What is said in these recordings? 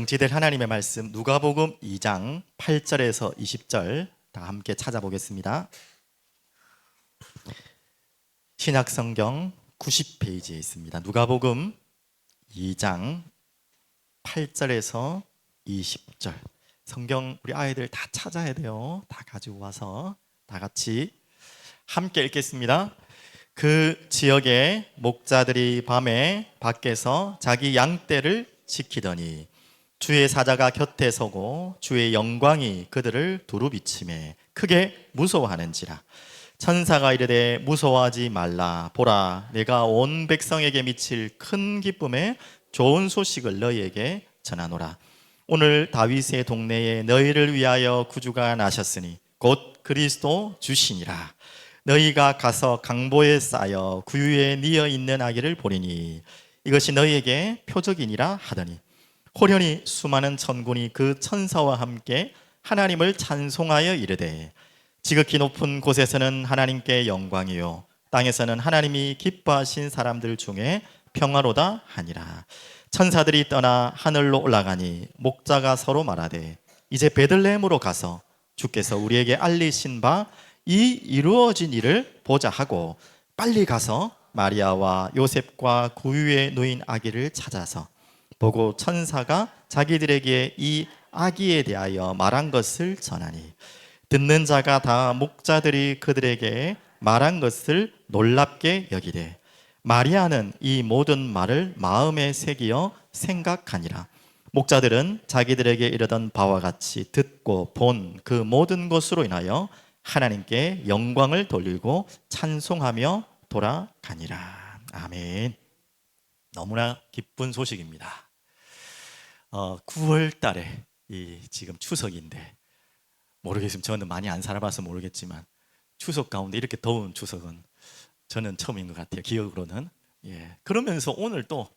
성취될 하나님의 말씀 누가복음 2장 8절에서 20절 다 함께 찾아보겠습니다. 신약성경 90페이지에 있습니다. 누가복음 2장 8절에서 20절. 성경 우리 아이들 다 찾아야 돼요. 다 가지고 와서 다 같이 함께 읽겠습니다. 그 지역의 목자들이 밤에 밖에서 자기 양떼를 지키더니 주의 사자가 곁에 서고 주의 영광이 그들을 두루 비치매 크게 무서워하는지라. 천사가 이르되 무서워하지 말라. 보라, 내가 온 백성에게 미칠 큰 기쁨에 좋은 소식을 너희에게 전하노라. 오늘 다윗의 동네에 너희를 위하여 구주가 나셨으니 곧 그리스도 주시니라. 너희가 가서 강보에 쌓여 구유에 뉘어 있는 아기를 보리니 이것이 너희에게 표적이니라 하더니 호련히 수많은 천군이 그 천사와 함께 하나님을 찬송하여 이르되 지극히 높은 곳에서는 하나님께 영광이요 땅에서는 하나님이 기뻐하신 사람들 중에 평화로다 하니라. 천사들이 떠나 하늘로 올라가니 목자가 서로 말하되 이제 베들레헴으로 가서 주께서 우리에게 알리신 바 이 이루어진 일을 보자 하고 빨리 가서 마리아와 요셉과 구유에 누인 아기를 찾아서 보고 천사가 자기들에게 이 아기에 대하여 말한 것을 전하니 듣는 자가 다 목자들이 그들에게 말한 것을 놀랍게 여기되 마리아는 이 모든 말을 마음에 새기어 생각하니라. 목자들은 자기들에게 이르던 바와 같이 듣고 본 그 모든 것으로 인하여 하나님께 영광을 돌리고 찬송하며 돌아가니라. 아멘. 너무나 기쁜 소식입니다. 9월 달에 지금 추석인데 모르겠으면 저는 많이 안 살아봐서 모르겠지만 추석 가운데 이렇게 더운 추석은 저는 처음인 것 같아요. 기억으로는. 그러면서 오늘 또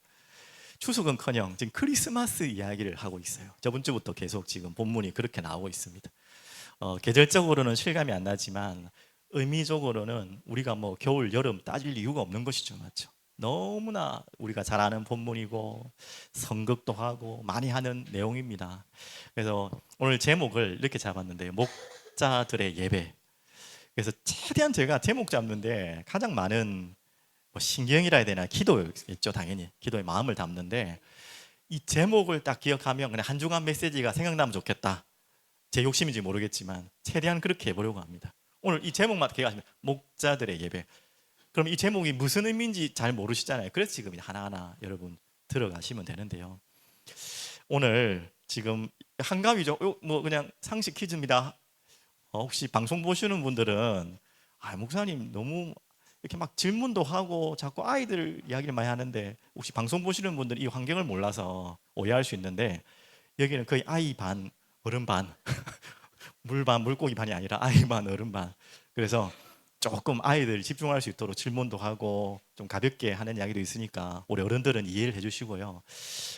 추석은커녕 지금 크리스마스 이야기를 하고 있어요. 저번 주부터 계속 지금 본문이 그렇게 나오고 있습니다. 계절적으로는 실감이 안 나지만 의미적으로는 우리가 뭐 겨울, 여름 따질 이유가 없는 것이죠, 맞죠? 너무나 우리가 잘 아는 본문이고 선극도 하고 많이 하는 내용입니다. 그래서 오늘 제목을 이렇게 잡았는데 목자들의 예배. 그래서 최대한 제가 제목 잡는데 가장 많은 신경이라 해야 되나 기도였죠. 당연히 기도의 마음을 담는데 이 제목을 딱 기억하면 그냥 한 주간 메시지가 생각나면 좋겠다. 제 욕심인지 모르겠지만 최대한 그렇게 해보려고 합니다. 오늘 이 제목만 기억하시면 목자들의 예배. 그럼 이 제목이 무슨 의미인지 잘 모르시잖아요. 그래서 지금 하나하나 여러분 들어가시면 되는데요. 오늘 지금 한가위죠. 뭐 그냥 상식 퀴즈입니다. 혹시 방송 보시는 분들은 목사님 너무 이렇게 막 질문도 하고 자꾸 아이들 이야기를 많이 하는데 혹시 방송 보시는 분들은 이 환경을 몰라서 오해할 수 있는데 여기는 거의 아이 반 어른 반 물 반 물고기 반이 아니라 아이 반 어른 반. 그래서 조금 아이들 집중할 수 있도록 질문도 하고 좀 가볍게 하는 이야기도 있으니까 우리 어른들은 이해를 해주시고요.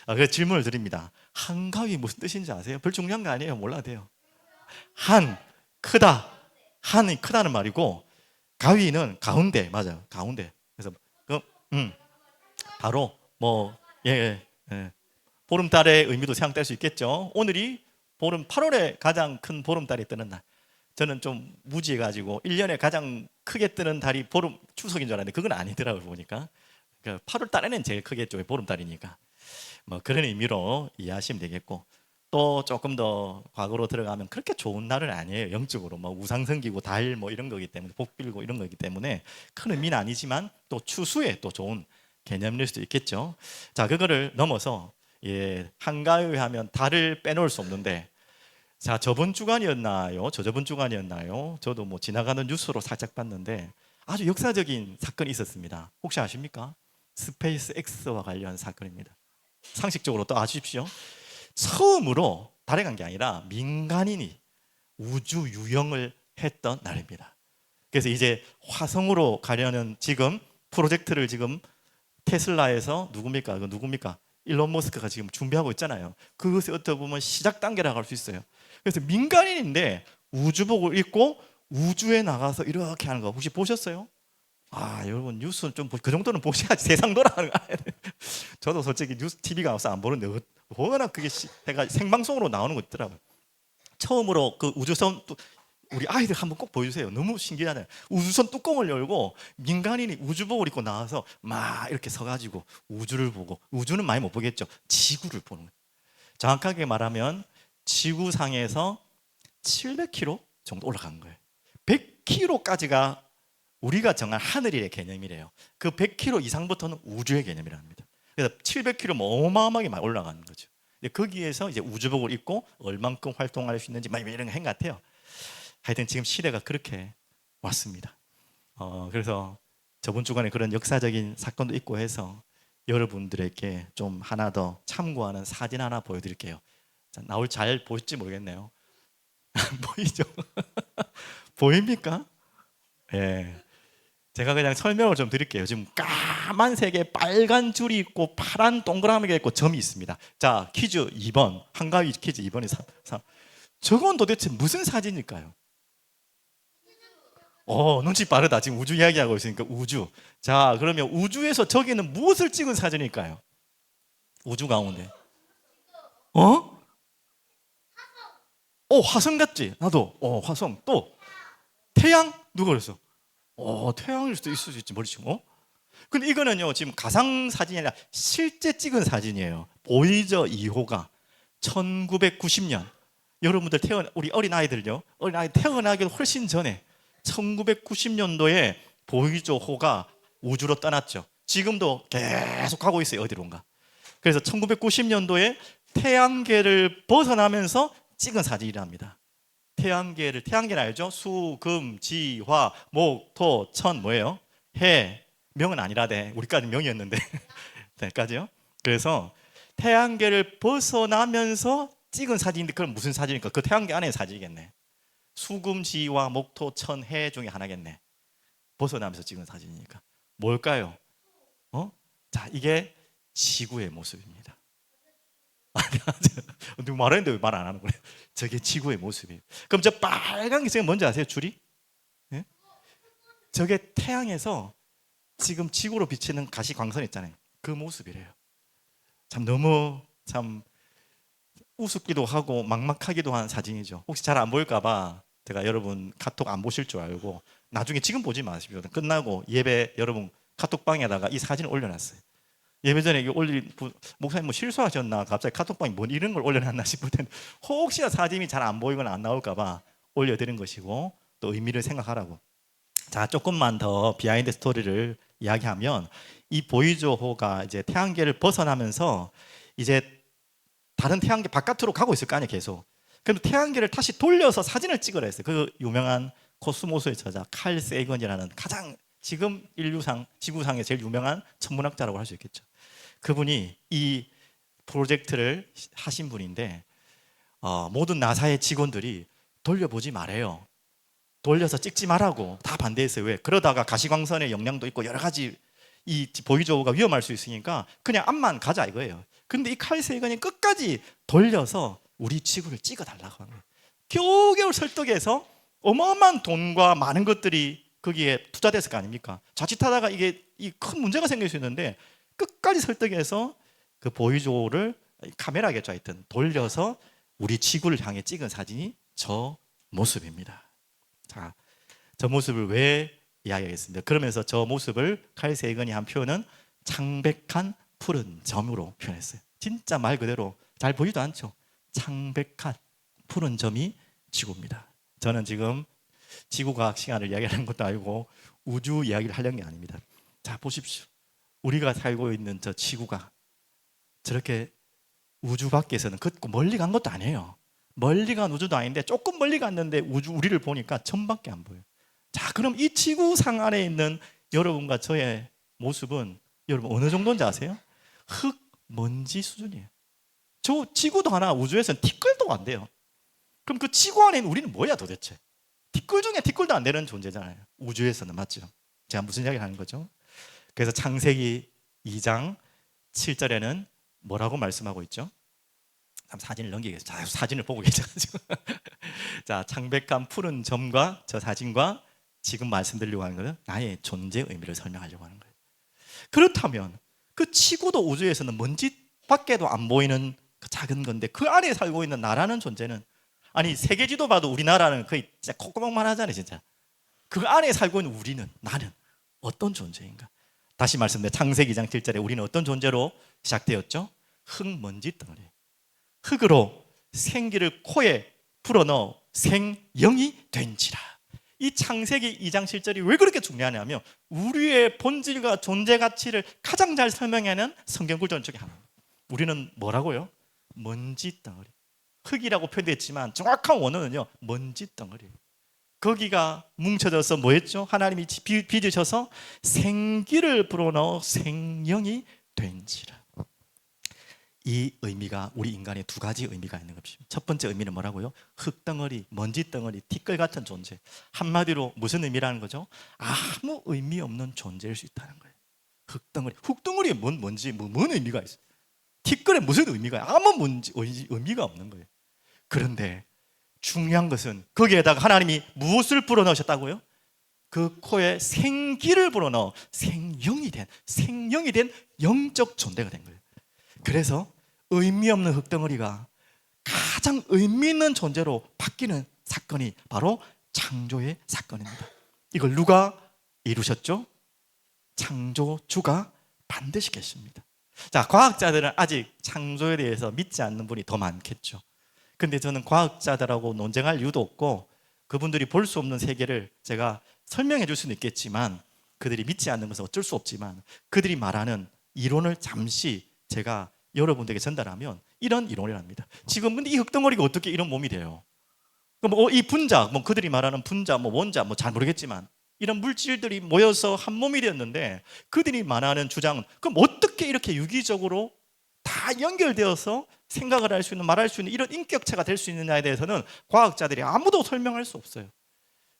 그래서 질문을 드립니다. 한가위 무슨 뜻인지 아세요? 별 중요한 거 아니에요. 몰라도 돼요. 한, 크다. 한이 크다는 말이고 가위는 가운데, 맞아요. 가운데. 그래서 바로 보름달의 의미도 생각될 수 있겠죠. 오늘이 보름 8월에 가장 큰 보름달이 뜨는 날. 저는 좀 무지해가지고 1년에 가장 크게 뜨는 달이 보름 추석인 줄 알았는데 그건 아니더라고요. 보니까 8월 달에는 제일 크겠죠. 보름달이니까. 뭐 그런 의미로 이해하시면 되겠고, 또 조금 더 과거로 들어가면 그렇게 좋은 날은 아니에요. 영적으로 뭐 우상 섬기고 달 뭐 이런 거기 때문에 복 빌고 이런 거기 때문에 큰 의미는 아니지만 또 추수에 또 좋은 개념일 수도 있겠죠. 자, 그거를 넘어서 한가위 하면 달을 빼놓을 수 없는데, 자, 저번 주간이었나요? 저저번 주간이었나요? 저도 뭐 지나가는 뉴스로 살짝 봤는데 아주 역사적인 사건이 있었습니다. 혹시 아십니까? 스페이스 X와 관련 사건입니다. 상식적으로 또 아십시오. 처음으로 달에 간 게 아니라 민간인이 우주 유영을 했던 날입니다. 그래서 이제 화성으로 가려는 지금 프로젝트를 지금 테슬라에서 누굽니까? 일론 머스크가 지금 준비하고 있잖아요. 그것이 어떻게 보면 시작 단계라고 할 수 있어요. 그래서 민간인인데 우주복을 입고 우주에 나가서 이렇게 하는 거 혹시 보셨어요? 여러분 뉴스는 좀 그 정도는 보셔야지 세상 돌아가는 거 알아야 돼요. 저도 솔직히 뉴스 TV가 없어 안 보는데 워낙 그게 해가 생방송으로 나오는 거 있더라고요. 처음으로 그 우주선 우리 아이들 한번 꼭 보여주세요. 너무 신기하잖아요. 우주선 뚜껑을 열고 민간인이 우주복을 입고 나와서 막 이렇게 서가지고 우주를 보고, 우주는 많이 못 보겠죠. 지구를 보는 거예요. 정확하게 말하면 지구상에서 700km 정도 올라간 거예요. 100km까지가 우리가 정한 하늘의 개념이래요. 그 100km 이상부터는 우주의 개념이랍니다. 그래서 700km 어마어마하게 많이 올라가는 거죠. 거기에서 이제 우주복을 입고 얼만큼 활동할 수 있는지 막 이런 거 한 것 같아요. 하여튼 지금 시대가 그렇게 왔습니다. 그래서 저번 주간에 그런 역사적인 사건도 있고 해서 여러분들에게 좀 하나 더 참고하는 사진 하나 보여드릴게요. 자, 나올 잘 보일지 모르겠네요. 보이죠? 보입니까? 예. 제가 그냥 설명을 좀 드릴게요. 지금 까만색에 빨간 줄이 있고 파란 동그라미가 있고 점이 있습니다. 자, 퀴즈 2번. 한가위 퀴즈 2번이 3. 저건 도대체 무슨 사진일까요? 눈치 빠르다. 지금 우주 이야기하고 있으니까 우주. 자, 그러면 우주에서 저기는 무엇을 찍은 사진일까요? 우주 가운데. 화성 같지? 나도. 화성. 또 태양? 누가 그랬어? 태양일 수도 있을 수 있지. 머리 치고. 근데 이거는요, 지금 가상 사진이 아니라 실제 찍은 사진이에요. 보이저 2호가 1990년. 여러분들 우리 어린아이들요. 어린아이 태어나기 훨씬 전에 1990년도에 보이저호가 우주로 떠났죠. 지금도 계속 가고 있어요. 어디론가. 그래서 1990년도에 태양계를 벗어나면서 찍은 사진이랍니다. 태양계는 알죠? 수, 금, 지, 화, 목, 토, 천 뭐예요? 해. 명은 아니라대. 우리까지 명이었는데. 여기까지요. 그래서 태양계를 벗어나면서 찍은 사진인데 그럼 무슨 사진입니까? 그 태양계 안에 사진이겠네. 수금지와 목토 천해 중에 하나겠네. 벗어나면서 찍은 사진이니까 뭘까요? 자, 이게 지구의 모습입니다. 누구 말했는데 왜 말 안 하는 거예요? 저게 지구의 모습이에요. 그럼 저 빨간 게 뭔지 아세요? 줄이? 네? 저게 태양에서 지금 지구로 비치는 가시광선 있잖아요. 그 모습이래요. 참 너무 참 우습기도 하고 막막하기도 한 사진이죠. 혹시 잘 안 보일까 봐 제가 여러분 카톡 안 보실 줄 알고 나중에 지금 보지 마십시오. 끝나고 예배 여러분 카톡방에다가 이 사진을 올려놨어요. 예배 전에 이거 목사님 뭐 실수하셨나 갑자기 카톡방에 뭐 이런 걸 올려놨나 싶을 텐데 혹시나 사진이 잘 안 보이거나 안 나올까 봐 올려드린 것이고 또 의미를 생각하라고. 자, 조금만 더 비하인드 스토리를 이야기하면 이 보이저호가 이제 태양계를 벗어나면서 이제 다른 태양계 바깥으로 가고 있을 거 아니에요, 계속. 그럼 태양계를 다시 돌려서 사진을 찍으라 했어요. 그 유명한 코스모스의 저자 칼 세이건이라는 가장 지금 인류상 지구상에 제일 유명한 천문학자라고 할 수 있겠죠. 그분이 이 프로젝트를 하신 분인데 모든 나사의 직원들이 돌려보지 말아요. 돌려서 찍지 말라고 다 반대했어요. 왜? 그러다가 가시광선의 영향도 있고 여러 가지 이 보이저호가 위험할 수 있으니까 그냥 앞만 가자 이거예요. 근데 이 칼 세이건이 끝까지 돌려서 우리 지구를 찍어달라고 하는 거예요. 겨우겨우 설득해서 어마어마한 돈과 많은 것들이 거기에 투자됐을 거 아닙니까? 자칫하다가 이게 큰 문제가 생길 수 있는데 끝까지 설득해서 그 보이저호를 카메라겠죠, 하여튼 돌려서 우리 지구를 향해 찍은 사진이 저 모습입니다. 자, 저 모습을 왜 이야기하겠습니다. 그러면서 저 모습을 칼 세이건이 한 표현은 창백한 푸른 점으로 표현했어요. 진짜 말 그대로 잘 보이지도 않죠. 창백한 푸른 점이 지구입니다. 저는 지금 지구과학 시간을 이야기하는 것도 아니고 우주 이야기를 하려는 게 아닙니다. 자, 보십시오. 우리가 살고 있는 저 지구가 저렇게 우주 밖에서는 그 멀리 간 것도 아니에요. 멀리 간 우주도 아닌데 조금 멀리 갔는데 우리를 보니까 점밖에 안 보여요. 자, 그럼 이 지구상 안에 있는 여러분과 저의 모습은 여러분 어느 정도인지 아세요? 흙, 먼지 수준이에요. 저 지구도 하나 우주에서는 티끌도 안 돼요. 그럼 그 지구 안에 있는 우리는 뭐야 도대체? 티끌 중에 티끌도 안 되는 존재잖아요. 우주에서는. 맞죠? 제가 무슨 이야기를 하는 거죠? 그래서 창세기 2장 7절에는 뭐라고 말씀하고 있죠? 사진을 넘기겠습니다. 자, 사진을 보고 계셔가지고 자, 창백한 푸른 점과 저 사진과 지금 말씀드리려고 하는 것은 나의 존재의 의미를 설명하려고 하는 거예요. 그렇다면 그 지구도 우주에서는 먼지 밖에도 안 보이는 그 작은 건데 그 안에 살고 있는 나라는 존재는, 아니 세계 지도 봐도 우리나라는 거의 진짜 콧구멍만 하잖아요. 진짜 그 안에 살고 있는 우리는, 나는 어떤 존재인가? 다시 말씀드려, 창세기 2장 7절에 우리는 어떤 존재로 시작되었죠? 흙먼지 덩어리, 흙으로 생기를 코에 불어넣어 생영이 된지라. 이 창세기 2장 7절이 왜 그렇게 중요하냐면 우리의 본질과 존재 가치를 가장 잘 설명하는 성경 구절 중에 하나. 우리는 뭐라고요? 먼지 덩어리. 흙이라고 표현됐지만 정확한 원어는요, 먼지 덩어리. 거기가 뭉쳐져서 뭐였죠? 하나님이 빚으셔서 생기를 불어넣어 생명이 된지라. 이 의미가 우리 인간의 두 가지 의미가 있는 것입니다. 첫 번째 의미는 뭐라고요? 흙덩어리, 먼지덩어리, 티끌 같은 존재. 한마디로 무슨 의미라는 거죠? 아무 의미 없는 존재일 수 있다는 거예요. 흙덩어리. 흙덩어리에 뭔 의미가 있어요? 티끌에 무슨 의미가 있어요? 아무 의미가 없는 거예요. 그런데 중요한 것은 거기에다가 하나님이 무엇을 불어넣으셨다고요? 그 코에 생기를 불어넣어 생명이 된 영적 존재가 된 거예요. 그래서 의미 없는 흙덩어리가 가장 의미 있는 존재로 바뀌는 사건이 바로 창조의 사건입니다. 이걸 누가 이루셨죠? 창조주가 반드시 계십니다. 자, 과학자들은 아직 창조에 대해서 믿지 않는 분이 더 많겠죠. 근데 저는 과학자들하고 논쟁할 이유도 없고 그분들이 볼 수 없는 세계를 제가 설명해 줄 수는 있겠지만, 그들이 믿지 않는 것은 어쩔 수 없지만 그들이 말하는 이론을 잠시 제가 여러분들에게 전달하면 이런 이론을 합니다. 지금 근데 이 흙덩어리가 어떻게 이런 몸이 돼요? 이 분자, 그들이 말하는 분자, 원자, 잘 모르겠지만 이런 물질들이 모여서 한 몸이 되었는데, 그들이 말하는 주장은 그럼 어떻게 이렇게 유기적으로 다 연결되어서 생각을 할 수 있는, 말할 수 있는 이런 인격체가 될 수 있느냐에 대해서는 과학자들이 아무도 설명할 수 없어요.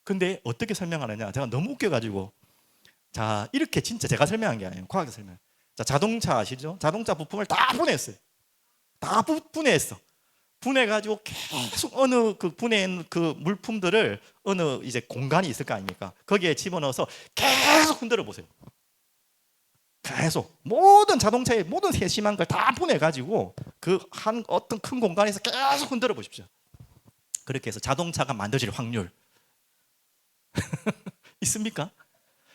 근데 어떻게 설명하느냐? 제가 너무 웃겨가지고, 자, 이렇게 진짜 제가 설명한 게 아니에요. 과학자 설명. 자, 자동차 아시죠? 자동차 부품을 다 분해했어요. 다 분해했어. 분해가지고 계속 어느 그 분해한 그 물품들을 어느 이제 공간이 있을 거 아닙니까? 거기에 집어넣어서 계속 흔들어 보세요. 계속 모든 자동차의 모든 세심한 걸 다 분해가지고 그 한 어떤 큰 공간에서 계속 흔들어 보십시오. 그렇게 해서 자동차가 만들어질 확률 있습니까?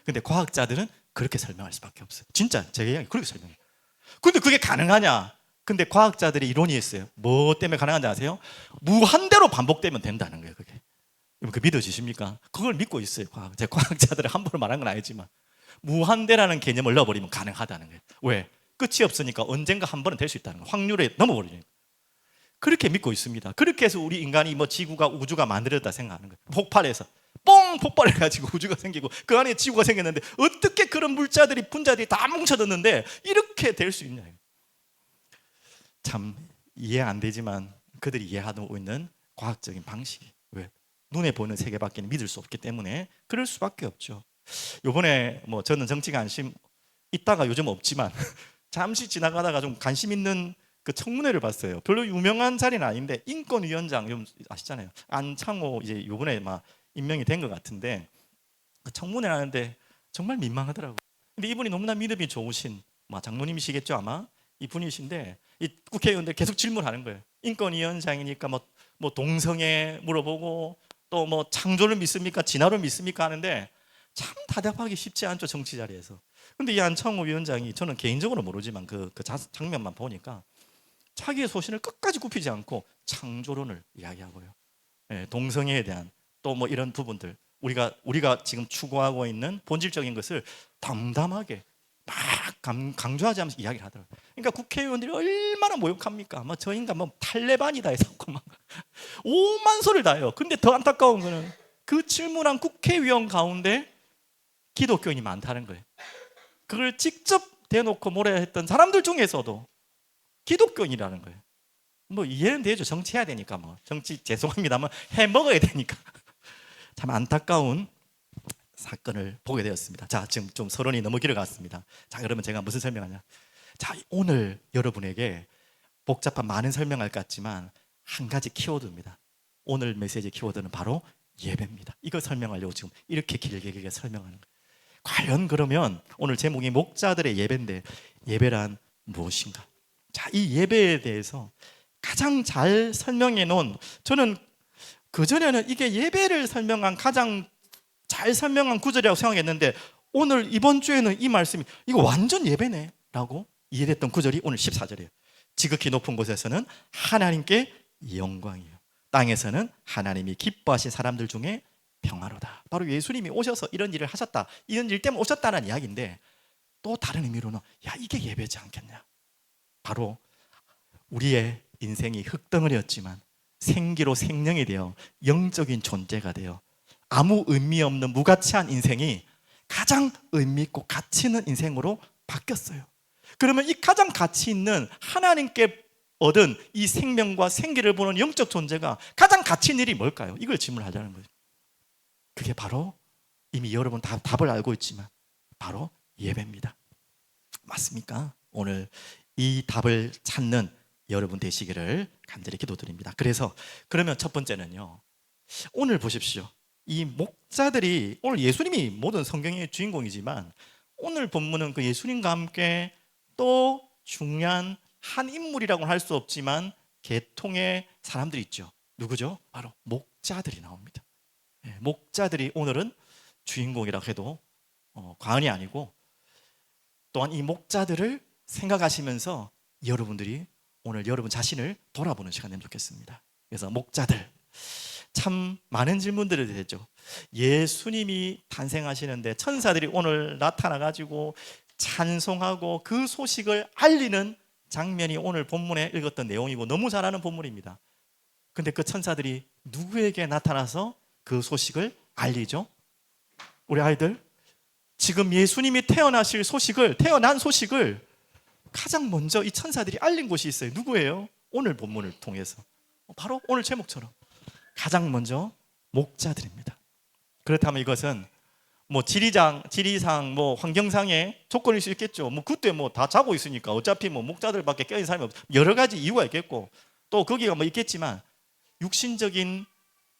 근데 과학자들은 그렇게 설명할 수밖에 없어요. 진짜 제 얘기 그렇게 설명해요. 근데 그게 가능하냐? 근데 과학자들이 이론이 있어요. 뭐 때문에 가능한지 아세요? 무한대로 반복되면 된다는 거예요. 그게. 그 믿어지십니까? 그걸 믿고 있어요. 제 과학자들이 함부로 말한 건 아니지만 무한대라는 개념을 넣어버리면 가능하다는 거예요. 왜? 끝이 없으니까 언젠가 한 번은 될 수 있다는 거예요. 확률에 넘어버리니까. 그렇게 믿고 있습니다. 그렇게 해서 우리 인간이 지구가 우주가 만들어졌다 생각하는 거예요. 폭발해서 뻥 폭발해가지고 우주가 생기고 그 안에 지구가 생겼는데 어떻게 그런 물자들이 분자들이 다 뭉쳐졌는데 이렇게 될 수 있냐. 참 이해 안 되지만 그들이 이해하고 있는 과학적인 방식이, 왜? 눈에 보이는 세계밖에 믿을 수 없기 때문에 그럴 수밖에 없죠. 요번에 저는 정치 관심 있다가 요즘 없지만 잠시 지나가다가 좀 관심 있는 그 청문회를 봤어요. 별로 유명한 자리는 아닌데 인권위원장 좀 아시잖아요. 안창호 이제 요번에 막 임명이 된 것 같은데 그 청문회를 하는데 정말 민망하더라고요. 근데 이분이 너무나 믿음이 좋으신 장로님이시겠죠 아마, 이분이신데 이 국회의원들 계속 질문하는 거예요. 인권위원장이니까 뭐 동성애 물어보고 또 창조를 믿습니까? 진화를 믿습니까? 하는데 참 대답하기 쉽지 않죠, 정치 자리에서. 근데 이 안창호 위원장이, 저는 개인적으로 모르지만 그 장면만 보니까 자기의 소신을 끝까지 굽히지 않고 창조론을 이야기하고요. 예, 동성애에 대한 또 이런 부분들, 우리가 지금 추구하고 있는 본질적인 것을 담담하게 막 강조하지 않으면서 이야기를 하더라고요. 그러니까 국회의원들이 얼마나 모욕합니까? 저 인간 탈레반이다 해서 막 오만 소리를 다 해요. 근데 더 안타까운 거는 그 질문한 국회의원 가운데 기독교인이 많다는 거예요. 그걸 직접 대놓고 뭐라 했던 사람들 중에서도 기독교인이라는 거예요. 이해는 되죠. 정치해야 되니까 정치 죄송합니다만 해 먹어야 되니까. 참 안타까운 사건을 보게 되었습니다. 자, 지금 좀 서론이 너무 길어갔습니다. 자, 그러면 제가 무슨 설명하냐? 자, 오늘 여러분에게 복잡한 많은 설명할 것 같지만 한 가지 키워드입니다. 오늘 메시지 키워드는 바로 예배입니다. 이거 설명하려고 지금 이렇게 길게 설명하는 거예요. 과연 그러면 오늘 제목이 목자들의 예배인데 예배란 무엇인가? 자, 이 예배에 대해서 가장 잘 설명해 놓은, 저는 그전에는 이게 예배를 설명한 가장 잘 설명한 구절이라고 생각했는데 오늘 이번 주에는 이 말씀이 이거 완전 예배네 라고 이해됐던 구절이 오늘 14절이에요. 지극히 높은 곳에서는 하나님께 영광이요, 땅에서는 하나님이 기뻐하신 사람들 중에 평화로다. 바로 예수님이 오셔서 이런 일을 하셨다, 이런 일 때문에 오셨다는 이야기인데, 또 다른 의미로는 야, 이게 예배지 않겠냐. 바로 우리의 인생이 흙덩어리였지만 생기로 생명이 되어 영적인 존재가 되어 아무 의미 없는 무가치한 인생이 가장 의미 있고 가치 있는 인생으로 바뀌었어요. 그러면 이 가장 가치 있는 하나님께 얻은 이 생명과 생기를 보는 영적 존재가 가장 가치 있는 일이 뭘까요? 이걸 질문하자는 거예요. 그게 바로 이미 여러분 다 답을 알고 있지만 바로 예배입니다. 맞습니까? 오늘 이 답을 찾는 여러분 되시기를 간절히 기도드립니다. 그래서 그러면 첫 번째는요, 오늘 보십시오. 이 목자들이, 오늘 예수님이 모든 성경의 주인공이지만 오늘 본문은 그 예수님과 함께 또 중요한 한 인물이라고는 할 수 없지만 계통의 사람들이 있죠. 누구죠? 바로 목자들이 나옵니다. 목자들이 오늘은 주인공이라고 해도 과언이 아니고, 또한 이 목자들을 생각하시면서 여러분들이 오늘 여러분 자신을 돌아보는 시간 되면 좋겠습니다. 그래서 목자들, 참 많은 질문들을 드렸죠. 예수님이 탄생하시는데 천사들이 오늘 나타나가지고 찬송하고 그 소식을 알리는 장면이 오늘 본문에 읽었던 내용이고 너무 잘 아는 본문입니다. 근데 그 천사들이 누구에게 나타나서 그 소식을 알리죠? 우리 아이들, 지금 예수님이 태어난 소식을 가장 먼저 이 천사들이 알린 곳이 있어요. 누구예요? 오늘 본문을 통해서 바로 오늘 제목처럼 가장 먼저 목자들입니다. 그렇다면 이것은 뭐 지리상 뭐 환경상의 조건일 수 있겠죠. 뭐 그때 뭐 다 자고 있으니까 어차피 뭐 목자들밖에 깨어있는 사람이 없고 여러 가지 이유가 있겠고, 또 거기가 뭐 있겠지만 육신적인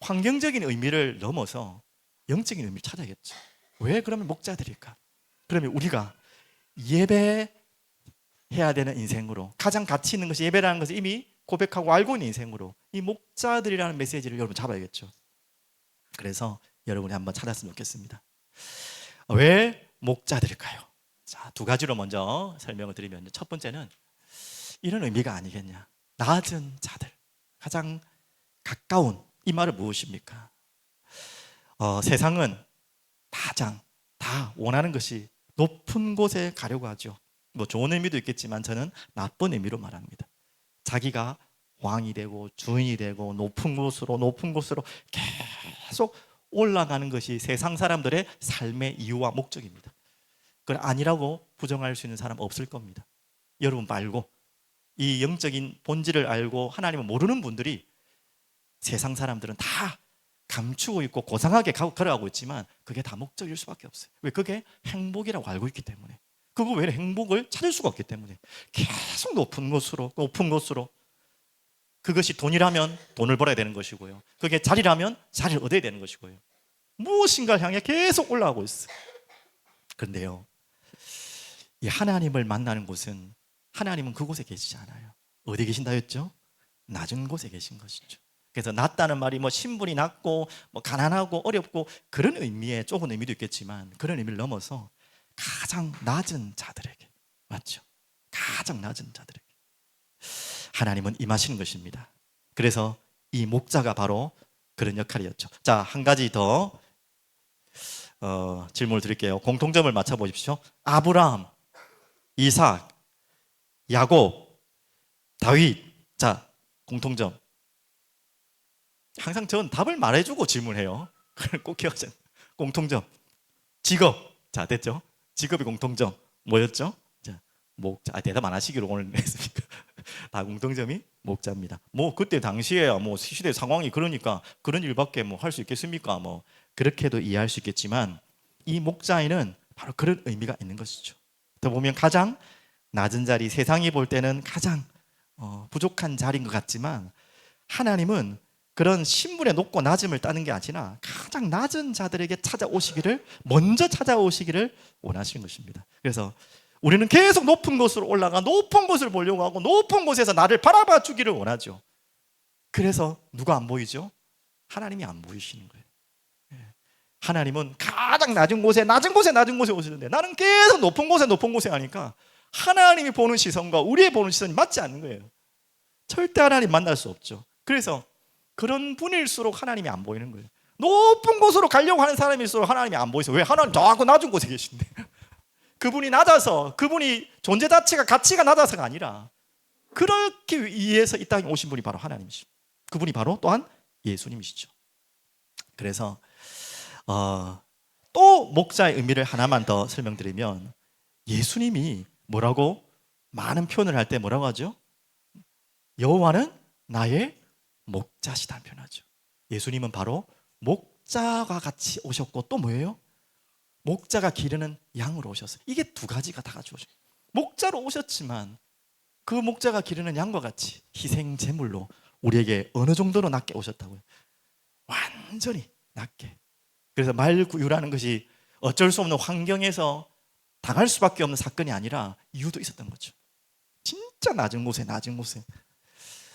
환경적인 의미를 넘어서 영적인 의미를 찾아야겠죠. 왜 그러면 목자들일까? 그러면 우리가 예배해야 되는 인생으로, 가장 가치 있는 것이 예배라는 것을 이미 고백하고 알고 있는 인생으로 이 목자들이라는 메시지를 여러분 잡아야겠죠. 그래서 여러분이 한번 찾았으면 좋겠습니다. 왜 목자들일까요? 자, 두 가지로 먼저 설명을 드리면, 첫 번째는 이런 의미가 아니겠냐. 낮은 자들, 가장 가까운, 이 말은 무엇입니까? 세상은 다 원하는 것이 높은 곳에 가려고 하죠. 뭐 좋은 의미도 있겠지만 저는 나쁜 의미로 말합니다. 자기가 왕이 되고 주인이 되고 높은 곳으로 계속 올라가는 것이 세상 사람들의 삶의 이유와 목적입니다. 그건 아니라고 부정할 수 있는 사람 없을 겁니다. 여러분 말고 이 영적인 본질을 알고 하나님을 모르는 분들이, 세상 사람들은 다 감추고 있고 고상하게 걸어가고 있지만 그게 다 목적일 수밖에 없어요. 왜? 그게 행복이라고 알고 있기 때문에. 그거 외에 행복을 찾을 수가 없기 때문에 계속 높은 곳으로 그것이 돈이라면 돈을 벌어야 되는 것이고요, 그게 자리라면 자리를 얻어야 되는 것이고요, 무엇인가를 향해 계속 올라가고 있어요. 그런데요, 이 하나님을 만나는 곳은, 하나님은 그곳에 계시지 않아요. 어디 계신다 했죠? 낮은 곳에 계신 것이죠. 그래서 낮다는 말이 뭐 신분이 낮고 뭐 가난하고 어렵고 그런 의미의 좁은 의미도 있겠지만, 그런 의미를 넘어서 가장 낮은 자들에게, 맞죠? 가장 낮은 자들에게 하나님은 임하시는 것입니다. 그래서 이 목자가 바로 그런 역할이었죠. 자, 한 가지 더 질문을 드릴게요. 공통점을 맞춰보십시오. 아브라함, 이삭, 야곱, 다윗. 자, 공통점. 항상 전 답을 말해주고 질문해요. 꼭 기억하세요. 공통점. 직업. 자, 됐죠? 직업이 공통점. 뭐였죠? 자, 목자. 대답 안 하시기로 오늘 했으니까. 다 공통점이 목자입니다. 뭐 그때 당시에야 뭐 시대 상황이 그러니까 그런 일밖에 뭐 할 수 있겠습니까? 뭐 그렇게도 이해할 수 있겠지만 이 목자에는 바로 그런 의미가 있는 것이죠. 더 보면 가장 낮은 자리, 세상이 볼 때는 가장 부족한 자리인 것 같지만 하나님은 그런 신분의 높고 낮음을 따는 게 아니라 가장 낮은 자들에게 찾아오시기를, 먼저 찾아오시기를 원하시는 것입니다. 그래서 우리는 계속 높은 곳으로 올라가 높은 곳을 보려고 하고 높은 곳에서 나를 바라봐 주기를 원하죠. 그래서 누가 안 보이죠? 하나님이 안 보이시는 거예요. 하나님은 가장 낮은 곳에 오시는데 나는 계속 높은 곳에 하니까 하나님이 보는 시선과 우리의 보는 시선이 맞지 않는 거예요. 절대 하나님 만날 수 없죠. 그래서 그런 분일수록 하나님이 안 보이는 거예요. 높은 곳으로 가려고 하는 사람일수록 하나님이 안 보이세요. 왜? 하나님 자꾸 낮은 곳에 계신데. 그분이 낮아서, 그분이 존재 자체가 가치가 낮아서가 아니라 그렇게 위해서 이 땅에 오신 분이 바로 하나님이시죠. 그분이 바로 또한 예수님이시죠. 그래서 또 목자의 의미를 하나만 더 설명드리면, 예수님이 뭐라고 많은 표현을 할 때 뭐라고 하죠? 여호와는 나의 목자시다는 표현하죠. 예수님은 바로 목자와 같이 오셨고 또 뭐예요? 목자가 기르는 양으로 오셨어요. 이게 두 가지가 다 같이 오셨어요. 목자로 오셨지만 그 목자가 기르는 양과 같이 희생 제물로 우리에게 어느 정도로 낮게 오셨다고요? 완전히 낮게. 그래서 말구유라는 것이 어쩔 수 없는 환경에서 당할 수밖에 없는 사건이 아니라 이유도 있었던 거죠. 진짜 낮은 곳에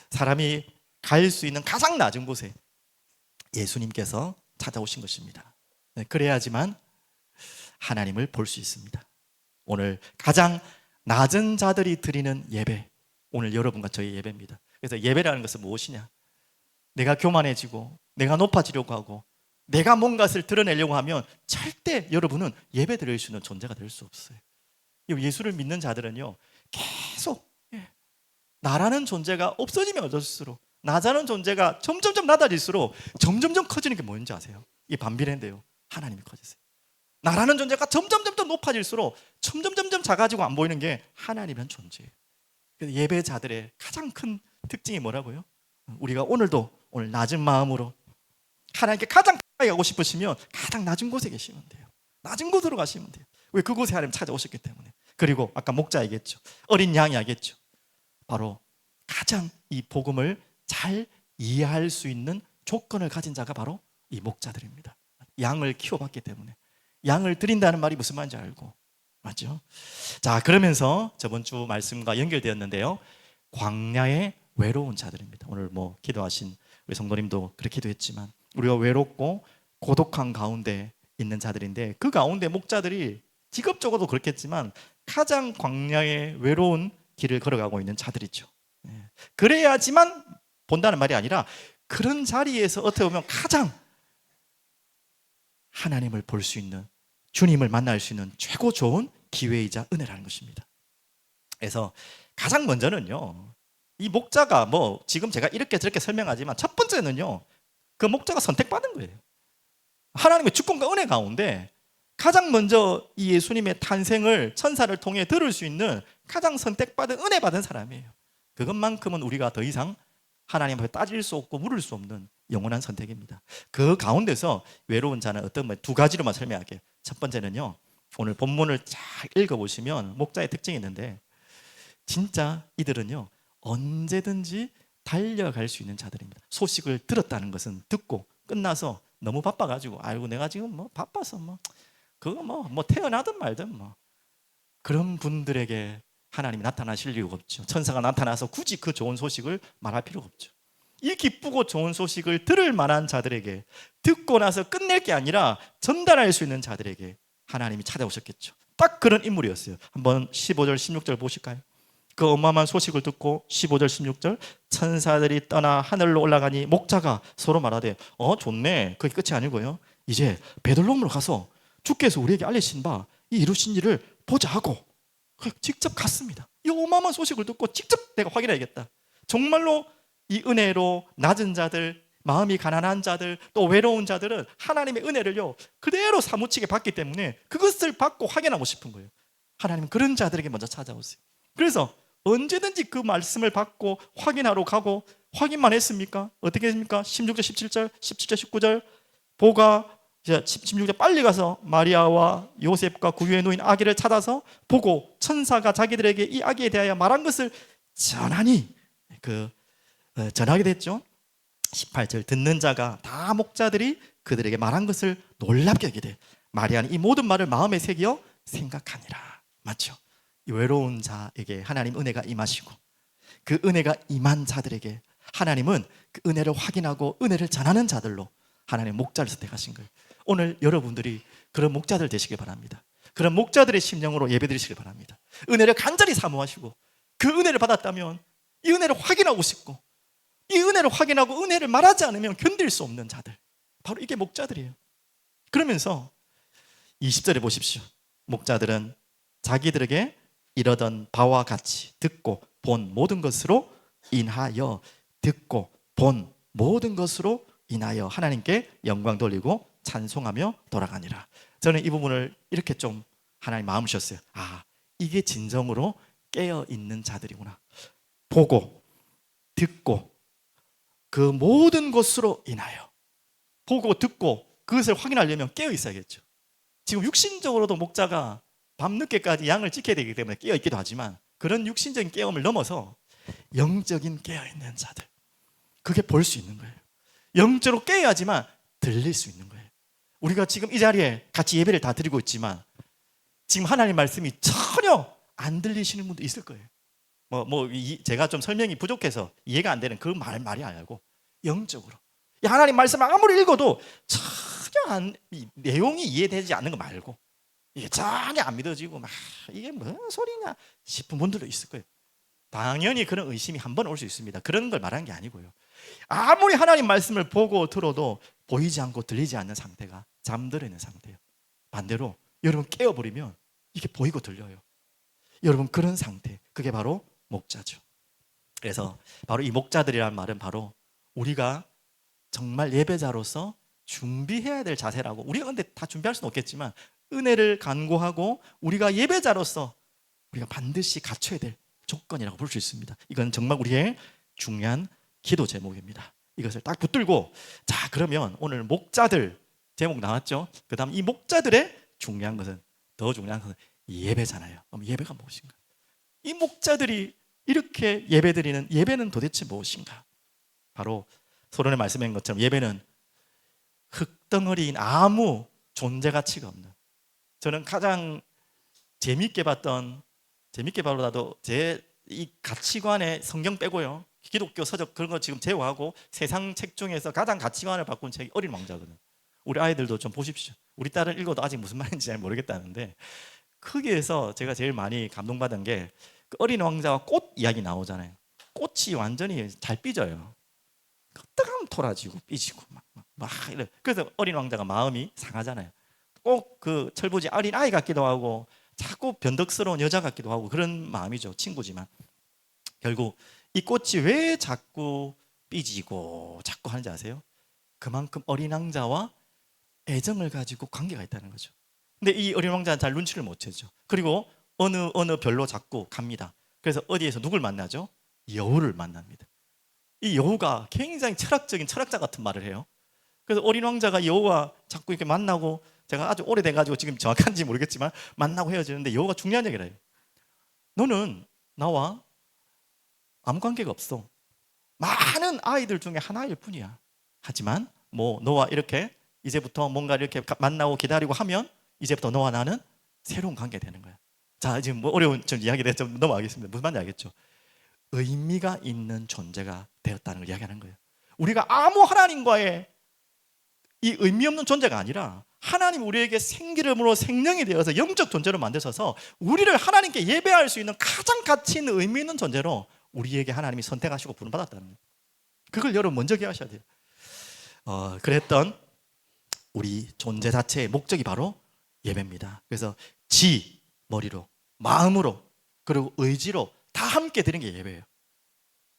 사람이 갈 수 있는 가장 낮은 곳에 예수님께서 찾아오신 것입니다. 그래야지만 하나님을 볼 수 있습니다. 오늘 가장 낮은 자들이 드리는 예배, 오늘 여러분과 저의 예배입니다. 그래서 예배라는 것은 무엇이냐? 내가 교만해지고 내가 높아지려고 하고 내가 뭔가를 드러내려고 하면 절대 여러분은 예배 드릴 수 있는 존재가 될 수 없어요. 예수를 믿는 자들은요, 계속 나라는 존재가 없어지면 어쩔수록, 나자는 존재가 점점점 낮아질수록 점점점 커지는 게 뭔지 아세요? 이게 반비례인데요, 하나님이 커지세요. 나라는 존재가 점점점 높아질수록 점점점 작아지고 안 보이는 게 하나님이란 존재예요. 그래서 예배자들의 가장 큰 특징이 뭐라고요? 우리가 오늘 낮은 마음으로 하나님께 가장 가까이 가고 싶으시면 가장 낮은 곳에 계시면 돼요. 낮은 곳으로 가시면 돼요. 왜? 그곳에 하나님 찾아오셨기 때문에. 그리고 아까 목자 얘기했죠. 어린 양이 얘기했죠. 바로 가장 이 복음을 잘 이해할 수 있는 조건을 가진 자가 바로 이 목자들입니다. 양을 키워봤기 때문에. 양을 드린다는 말이 무슨 말인지 알고, 맞죠? 자, 그러면서 저번 주 말씀과 연결되었는데요, 광야의 외로운 자들입니다. 오늘 기도하신 우리 성도님도 그렇게 기도했지만 우리가 외롭고 고독한 가운데 있는 자들인데, 그 가운데 목자들이 직업적으로도 그렇겠지만 가장 광야의 외로운 길을 걸어가고 있는 자들이죠. 그래야지만 본다는 말이 아니라 그런 자리에서 어떻게 보면 가장 하나님을 볼 수 있는, 주님을 만날 수 있는 최고 좋은 기회이자 은혜라는 것입니다. 그래서 가장 먼저는요, 이 목자가 지금 제가 이렇게 저렇게 설명하지만 첫 번째는요, 그 목자가 선택받은 거예요. 하나님의 주권과 은혜 가운데 가장 먼저 이 예수님의 탄생을 천사를 통해 들을 수 있는 가장 선택받은, 은혜 받은 사람이에요. 그것만큼은 우리가 더 이상 하나님 앞에 따질 수 없고 물을 수 없는 영원한 선택입니다. 그 가운데서 외로운 자는 두 가지로만 설명할게요. 첫 번째는요, 오늘 본문을 쫙 읽어보시면 목자의 특징이 있는데, 진짜 이들은요 언제든지 달려갈 수 있는 자들입니다. 소식을 들었다는 것은 듣고 끝나서 너무 바빠가지고, 아이고 내가 지금 바빠서 그거 태어나든 말든 그런 분들에게 하나님이 나타나실 이유가 없죠. 천사가 나타나서 굳이 그 좋은 소식을 말할 필요가 없죠. 이 기쁘고 좋은 소식을 들을 만한 자들에게, 듣고 나서 끝낼 게 아니라 전달할 수 있는 자들에게 하나님이 찾아오셨겠죠. 딱 그런 인물이었어요. 한번 15절 16절 보실까요? 그 어마어마한 소식을 듣고 15절 16절, 천사들이 떠나 하늘로 올라가니 목자가 서로 말하되, 좋네, 그게 끝이 아니고요, 이제 베들레헴으로 가서 주께서 우리에게 알리신 바 이 이루신 일을 보자 하고 직접 갔습니다. 이 어마어마한 소식을 듣고 직접 내가 확인해야겠다. 정말로 이 은혜로 낮은 자들, 마음이 가난한 자들, 또 외로운 자들은 하나님의 은혜를요 그대로 사무치게 받기 때문에 그것을 받고 확인하고 싶은 거예요. 하나님은 그런 자들에게 먼저 찾아오세요. 그래서 언제든지 그 말씀을 받고 확인하러 가고, 확인만 했습니까? 어떻게 했습니까? 16절 17절 17절 19절 보가 16절 빨리 가서 마리아와 요셉과 구유에 누인 아기를 찾아서 보고 천사가 자기들에게 이 아기에 대하여 말한 것을 전하게 됐죠. 18절 듣는 자가 다 목자들이 그들에게 말한 것을 놀랍게 여기되 마리아는 이 모든 말을 마음에 새겨 생각하니라. 맞죠? 이 외로운 자에게 하나님 은혜가 임하시고 그 은혜가 임한 자들에게 하나님은 그 은혜를 확인하고 은혜를 전하는 자들로 하나님 목자를 선택하신 거예요. 오늘 여러분들이 그런 목자들 되시길 바랍니다. 그런 목자들의 심령으로 예배드리시길 바랍니다. 은혜를 간절히 사모하시고 그 은혜를 받았다면 이 은혜를 확인하고 싶고 이 은혜를 확인하고 은혜를 말하지 않으면 견딜 수 없는 자들, 바로 이게 목자들이에요. 그러면서 20절에 보십시오. 목자들은 자기들에게 이러던 바와 같이 듣고 본 모든 것으로 인하여 듣고 본 모든 것으로 인하여 하나님께 영광 돌리고 찬송하며 돌아가니라. 저는 이 부분을 이렇게 좀 하나님 마음 주셨어요. 아, 이게 진정으로 깨어있는 자들이구나. 보고 듣고 그 모든 것으로 인하여, 보고 듣고 그것을 확인하려면 깨어 있어야겠죠. 지금 육신적으로도 목자가 밤늦게까지 양을 지켜야 되기 때문에 깨어 있기도 하지만 그런 육신적인 깨움을 넘어서 영적인 깨어 있는 자들, 그게 볼 수 있는 거예요. 영적으로 깨어야지만 들릴 수 있는 거예요. 우리가 지금 이 자리에 같이 예배를 다 드리고 있지만 지금 하나님 말씀이 전혀 안 들리시는 분도 있을 거예요. 제가 좀 설명이 부족해서 이해가 안 되는 그 말이 아니고 영적으로 하나님 말씀을 아무리 읽어도 전혀 내용이 이해되지 않는 거 말고 이게 전혀 안 믿어지고 막 이게 무슨 소리냐 싶은 분들도 있을 거예요. 당연히 그런 의심이 한 번 올 수 있습니다. 그런 걸 말하는 게 아니고요. 아무리 하나님 말씀을 보고 들어도 보이지 않고 들리지 않는 상태가 잠들어 있는 상태예요. 반대로 여러분 깨어버리면 이게 보이고 들려요. 여러분 그런 상태, 그게 바로 목자죠. 그래서 바로 이 목자들이라는 말은 바로 우리가 정말 예배자로서 준비해야 될 자세라고. 우리가 근데 다 준비할 수는 없겠지만 은혜를 간구하고 우리가 예배자로서 우리가 반드시 갖춰야 될 조건이라고 볼 수 있습니다. 이건 정말 우리의 중요한 기도 제목입니다. 이것을 딱 붙들고, 자 그러면 오늘 목자들 제목 나왔죠? 그 다음 이 목자들의 중요한 것은, 더 중요한 것은 예배잖아요. 그럼 예배가 무엇인가? 이 목자들이 이렇게 예배드리는 예배는 도대체 무엇인가? 바로 서론에 말씀한 것처럼 예배는 흙덩어리인 아무 존재 가치가 없는, 저는 가장 재밌게 봐도 제 이 가치관에 성경 빼고요, 기독교 서적 그런 거 지금 제외하고 세상 책 중에서 가장 가치관을 바꾼 책이 어린 왕자거든요. 우리 아이들도 좀 보십시오. 우리 딸은 읽어도 아직 무슨 말인지 잘 모르겠다는데 거기에서 제가 제일 많이 감동받은 게 그 어린 왕자와 꽃 이야기 나오잖아요. 꽃이 완전히 잘 삐져요. 뜨거운 토라지고 삐지고 막 이래. 그래서 어린 왕자가 마음이 상하잖아요. 꼭 그 철부지 어린 아이 같기도 하고 자꾸 변덕스러운 여자 같기도 하고 그런 마음이죠. 친구지만 결국 이 꽃이 왜 자꾸 삐지고 자꾸 하는지 아세요? 그만큼 어린 왕자와 애정을 가지고 관계가 있다는 거죠. 근데 이 어린 왕자는 잘 눈치를 못 채죠. 그리고 어느 별로 자꾸 갑니다. 그래서 어디에서 누굴 만나죠? 여우를 만납니다. 이 여우가 굉장히 철학적인 철학자 같은 말을 해요. 그래서 어린 왕자가 여우와 자꾸 이렇게 만나고, 제가 아주 오래돼가지고 지금 정확한지 모르겠지만 만나고 헤어지는데 여우가 중요한 얘기를 해요. 너는 나와 아무 관계가 없어. 많은 아이들 중에 하나일 뿐이야. 하지만 너와 이렇게 이제부터 뭔가 이렇게 만나고 기다리고 하면 이제부터 너와 나는 새로운 관계가 되는 거야. 자, 지금 어려운 좀 이야기를 좀 넘어가겠습니다. 무슨 말인지 알겠죠? 의미가 있는 존재가 되었다는 걸 이야기하는 거예요. 우리가 아무 하나님과의 이 의미 없는 존재가 아니라 하나님 우리에게 생기름으로 생명이 되어서 영적 존재로 만드셔서 우리를 하나님께 예배할 수 있는 가장 가치 있는 의미 있는 존재로 우리에게 하나님이 선택하시고 부름받았다는 거예요. 그걸 여러분 먼저 기억하셔야 돼요. 그랬던 우리 존재 자체의 목적이 바로 예배입니다. 그래서 머리로, 마음으로, 그리고 의지로 다 함께 드리는 게 예배예요.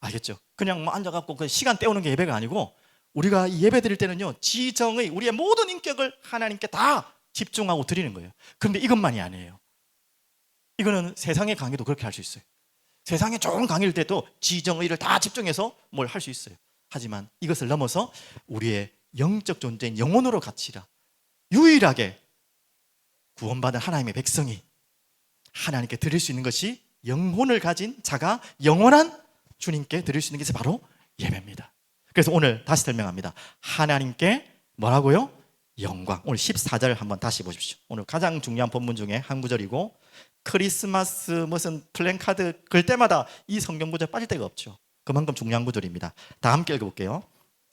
알겠죠? 그냥 앉아갖고 그 시간 때우는 게 예배가 아니고, 우리가 예배 드릴 때는요, 지정의 우리의 모든 인격을 하나님께 다 집중하고 드리는 거예요. 그런데 이것만이 아니에요. 이거는 세상의 강의도 그렇게 할 수 있어요. 세상에 좋은 강의일 때도 지정의를 다 집중해서 뭘 할 수 있어요. 하지만 이것을 넘어서 우리의 영적 존재인 영혼으로 가치라, 유일하게 구원받은 하나님의 백성이 하나님께 드릴 수 있는 것이, 영혼을 가진 자가 영원한 주님께 드릴 수 있는 것이 바로 예배입니다. 그래서 오늘 다시 설명합니다. 하나님께 뭐라고요? 영광. 오늘 14절 한번 다시 보십시오. 오늘 가장 중요한 본문 중에 한 구절이고, 크리스마스 무슨 플랜카드 걸 때마다 이 성경 구절 빠질 데가 없죠. 그만큼 중요한 구절입니다. 다 함께 읽어볼게요.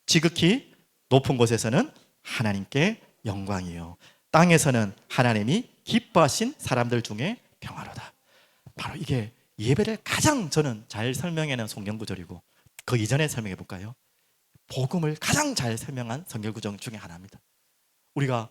지극히 높은 곳에서는 하나님께 영광이요, 땅에서는 하나님이 기뻐하신 사람들 중에 평화로다. 바로 이게 예배를 가장 저는 잘 설명해낸 성경 구절이고, 그 이전에 설명해 볼까요? 복음을 가장 잘 설명한 성경 구절 중에 하나입니다. 우리가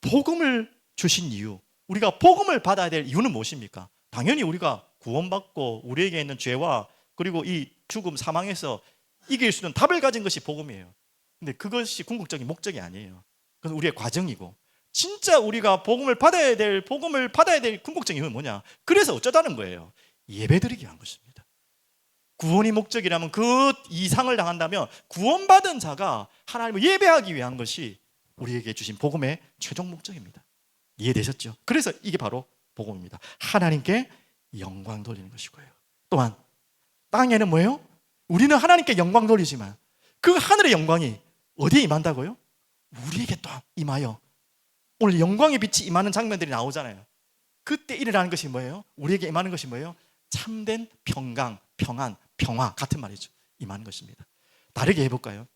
복음을 주신 이유, 우리가 복음을 받아야 될 이유는 무엇입니까? 당연히 우리가 구원받고 우리에게 있는 죄와 그리고 이 죽음, 사망에서 이길 수 있는 답을 가진 것이 복음이에요. 근데 그것이 궁극적인 목적이 아니에요. 그건 우리의 과정이고, 진짜 우리가 복음을 받아야 될 궁극적인 이유는 뭐냐? 그래서 어쩌다는 거예요. 예배드리기 위한 것입니다. 구원이 목적이라면, 그 이상을 당한다면 구원받은 자가 하나님을 예배하기 위한 것이 우리에게 주신 복음의 최종 목적입니다. 이해되셨죠? 그래서 이게 바로 복음입니다. 하나님께 영광 돌리는 것이고요. 또한 땅에는 뭐예요? 우리는 하나님께 영광 돌리지만 그 하늘의 영광이 어디에 임한다고요? 우리에게 또 임하여, 오늘 영광의 빛이 임하는 장면들이 나오잖아요. 그때 일어나는 것이 뭐예요? 우리에게 임하는 것이 뭐예요? 참된 평강, 평안, 평화 같은 말이죠. 임하는 것입니다. 다르게 해볼까요?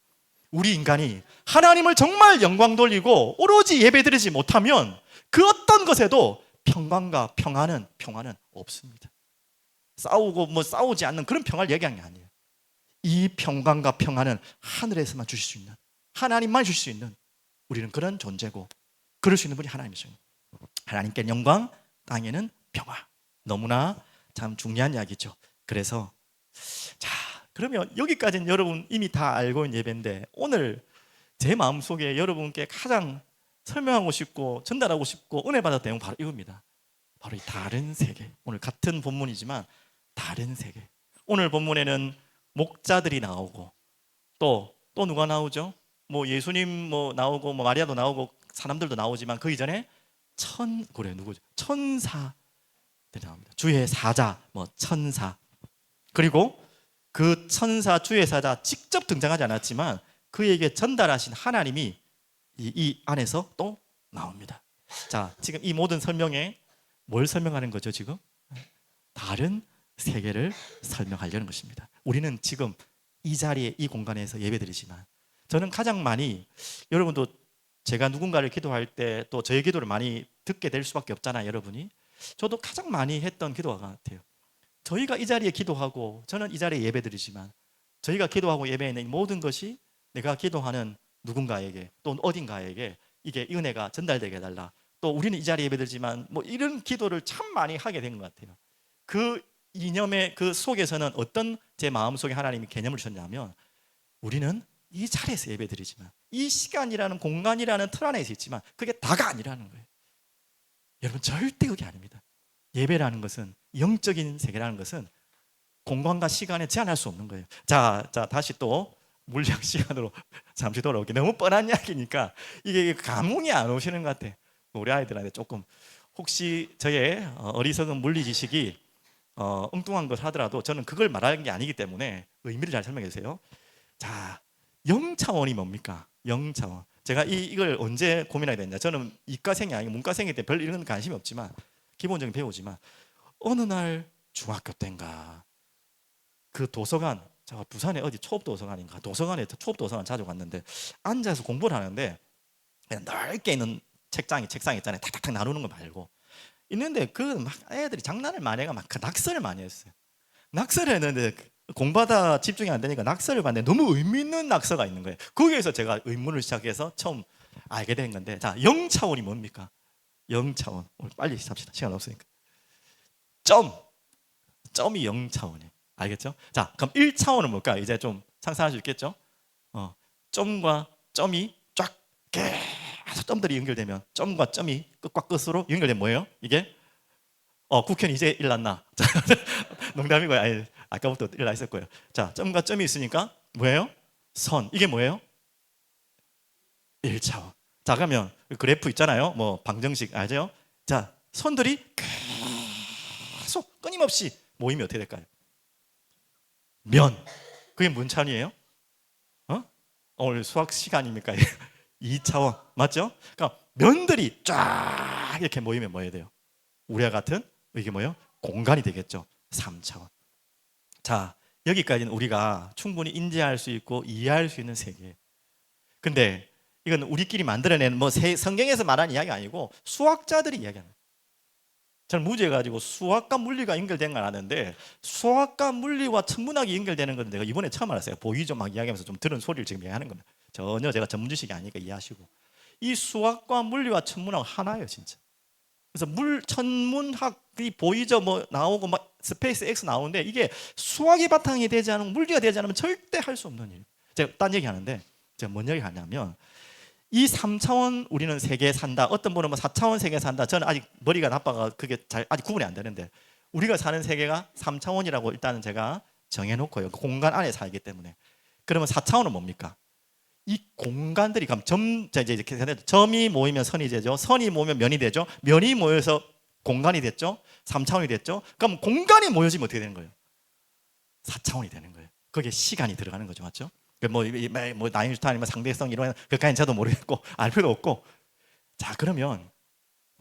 우리 인간이 하나님을 정말 영광 돌리고 오로지 예배드리지 못하면 그 어떤 것에도 평강과 평안은 없습니다. 싸우고 싸우지 않는 그런 평화를 얘기한 게 아니에요. 이 평강과 평안은 하늘에서만 주실 수 있는, 하나님만 주실 수 있는, 우리는 그런 존재고, 그럴 수 있는 분이 하나님이셔요. 하나님께 영광, 땅에는 평화. 너무나 참 중요한 이야기죠. 그래서 자, 그러면 여기까지는 여러분 이미 다 알고 있는 예배인데, 오늘 제 마음속에 여러분께 가장 설명하고 싶고 전달하고 싶고 은혜 받았던 내용 바로 이겁니다. 바로 이 다른 세계. 오늘 같은 본문이지만 다른 세계. 오늘 본문에는 목자들이 나오고 또 누가 나오죠? 예수님 나오고 마리아도 나오고 사람들도 나오지만 그 이전에 누구죠? 천사들이 나옵니다. 주의 사자, 천사. 그리고 그 천사, 주의 사자 직접 등장하지 않았지만 그에게 전달하신 하나님이 이 안에서 또 나옵니다. 자, 지금 이 모든 설명에 뭘 설명하는 거죠? 지금 다른 세계를 설명하려는 것입니다. 우리는 지금 이 자리에, 이 공간에서 예배드리지만, 저는 가장 많이, 여러분도 제가 누군가를 기도할 때 또 저의 기도를 많이 듣게 될 수밖에 없잖아요, 여러분이. 저도 가장 많이 했던 기도가 같아요. 저희가 이 자리에 기도하고, 저는 이 자리에 예배드리지만, 저희가 기도하고 예배에 있는 모든 것이 내가 기도하는 누군가에게 또 어딘가에게 이게 은혜가 전달되게 해달라. 또 우리는 이 자리에 예배드리지만 이런 기도를 참 많이 하게 된 것 같아요. 그 이념의 그 속에서는 어떤 제 마음속에 하나님이 개념을 주셨냐면, 우리는 이 자리에서 예배드리지만, 이 시간이라는 공간이라는 틀 안에 있지만 그게 다가 아니라는 거예요. 여러분, 절대 그게 아닙니다. 예배라는 것은, 영적인 세계라는 것은 공간과 시간에 제한할 수 없는 거예요. 자, 다시 또 물리학 시간으로 잠시 돌아올게요. 너무 뻔한 이야기니까 이게 감흥이 안 오시는 것 같아요. 우리 아이들한테 조금, 혹시 저의 어리석은 물리 지식이 엉뚱한 걸 하더라도 저는 그걸 말하는 게 아니기 때문에 의미를 잘 설명해 주세요. 자, 0차원이 뭡니까? 0차원. 제가 이걸 언제 고민하게 됐냐? 저는 이과생이 아니고 문과생이기 때문에 별 이런 관심이 없지만, 기본적인 배우지만, 어느 날 중학교 때인가 그 도서관, 제가 부산에 어디 초업도서관인가, 도서관에 초업도서관 자주 갔는데 앉아서 공부를 하는데, 그냥 넓게 있는 책상 있잖아요. 탁탁탁 나누는 거 말고 있는데, 그 애들이 장난을 많이 해가 낙서를 많이 했어요. 낙서를 했는데 공부하다 집중이 안 되니까 낙서를 봤는데 너무 의미 있는 낙서가 있는 거예요. 거기에서 제가 의문을 시작해서 처음 알게 된 건데, 자, 0차원이 뭡니까? 0차원. 오늘 빨리 합시다. 시간 없으니까. 점이 0차원이에요. 알겠죠? 자, 그럼 1차원은 뭘까요? 이제 좀 상상할 수 있겠죠? 점과 점이 쫙 계속 점들이 연결되면, 점과 점이 끝과 끝으로 연결되면 뭐예요? 이게 국회는 이제 일났나? 농담이고요. 아니, 아까부터 일나 있을 거예요. 자, 점과 점이 있으니까 뭐예요? 선. 이게 뭐예요? 1차원. 자, 그러면 그래프 있잖아요. 방정식 알죠? 자, 선들이 계속 끊임없이 모이면 어떻게 될까요? 면. 그게 뭔 차원이에요? 오늘 수학 시간입니까? 2차원 맞죠? 그러니까 면들이 쫙 이렇게 모이면 뭐 해야 돼요? 우리와 같은 이게 뭐예요? 공간이 되겠죠. 3차원. 자, 여기까지는 우리가 충분히 인지할 수 있고 이해할 수 있는 세계. 근데 이건 우리끼리 만들어낸 뭐 성경에서 말하는 이야기가 아니고 수학자들이 이야기하는 거예요. 저는 무지해 가지고 수학과 물리가 연결된 건 아는데 수학과 물리와 천문학이 연결되는 건 내가 이번에 처음 알았어요. 보이죠? 막 이야기하면서 좀 들은 소리를 지금 이야기하는 겁니다. 전혀 제가 전문 지식이 아니니까 이해하시고. 이 수학과 물리와 천문학 하나예요, 진짜. 그래서 천문학이 보이죠? 뭐 나오고 막 스페이스 X 나오는데 이게 수학이 바탕이 되지 않으면 물리가 되지 않으면 절대 할 수 없는 일. 제가 딴 얘기 하는데 제가 뭔 얘기 하냐면 이 3차원 우리는 세계에 산다. 어떤 분은 뭐 4차원 세계에 산다. 저는 아직 머리가 나빠가 그게 아직 구분이 안 되는데 우리가 사는 세계가 3차원이라고 일단은 제가 정해놓고요. 공간 안에 살기 때문에. 그러면 4차원은 뭡니까? 이 공간들이 그럼 점이 모이면 선이 되죠. 선이 모이면 면이 되죠. 면이 모여서 공간이 됐죠. 3차원이 됐죠. 그럼 공간이 모여지면 어떻게 되는 거예요? 4차원이 되는 거예요. 거기에 시간이 들어가는 거죠. 맞죠? 뭐 나인슈타인 아니면 상대성 이런 그까지는 저도 모르겠고 알 필요 없고. 자, 그러면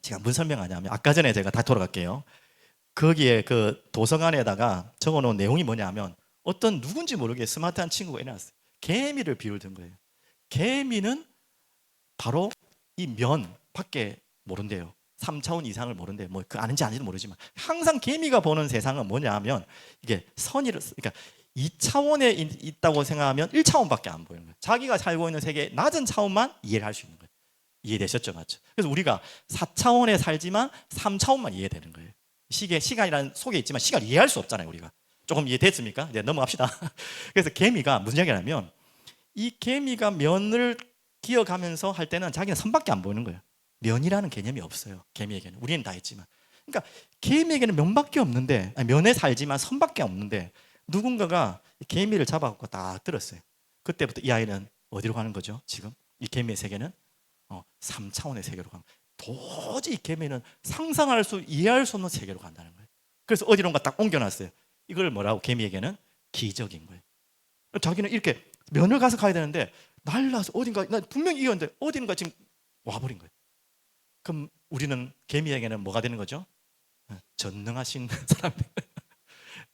제가 무슨 설명하냐면 아까 전에 제가 다 돌아갈게요. 거기에 그 도서관에다가 적어놓은 내용이 뭐냐면 어떤 누군지 모르게 스마트한 친구가 일어났어요. 개미를 비유를 든 거예요. 개미는 바로 이 면 밖에 모른대요. 3차원 이상을 모른대요. 뭐 그 아는지 아닌지도 모르지만 항상 개미가 보는 세상은 뭐냐면 이게 그러니까 2차원에 있다고 생각하면 1차원밖에 안 보이는 거예요. 자기가 살고 있는 세계의 낮은 차원만 이해를 할 수 있는 거예요. 이해되셨죠? 맞죠? 그래서 우리가 4차원에 살지만 3차원만 이해되는 거예요. 시간이라는 속에 있지만 시간을 이해할 수 없잖아요. 우리가 조금 이해됐습니까? 이제 넘어갑시다. 그래서 개미가 무슨 이야기를 하면 이 개미가 면을 기어가면서 할 때는 자기는 선밖에 안 보이는 거예요. 면이라는 개념이 없어요. 개미에게는. 우리는 다 있지만. 그러니까 개미에게는 면밖에 없는데 면에 살지만 선밖에 없는데 누군가가 개미를 잡아갖고 딱 들었어요. 그때부터 이 아이는 어디로 가는 거죠? 지금 이 개미의 세계는 3차원의 세계로 가는 거예요. 도저히 개미는 상상할 수 이해할 수 없는 세계로 간다는 거예요. 그래서 어디론가 딱 옮겨놨어요. 이걸 뭐라고? 개미에게는 기적인 거예요. 자기는 이렇게 면을 가서 가야 되는데 날라서 어딘가 나 분명히 이겼는데 어딘가 지금 와버린 거예요. 그럼 우리는 개미에게는 뭐가 되는 거죠? 전능하신 사람이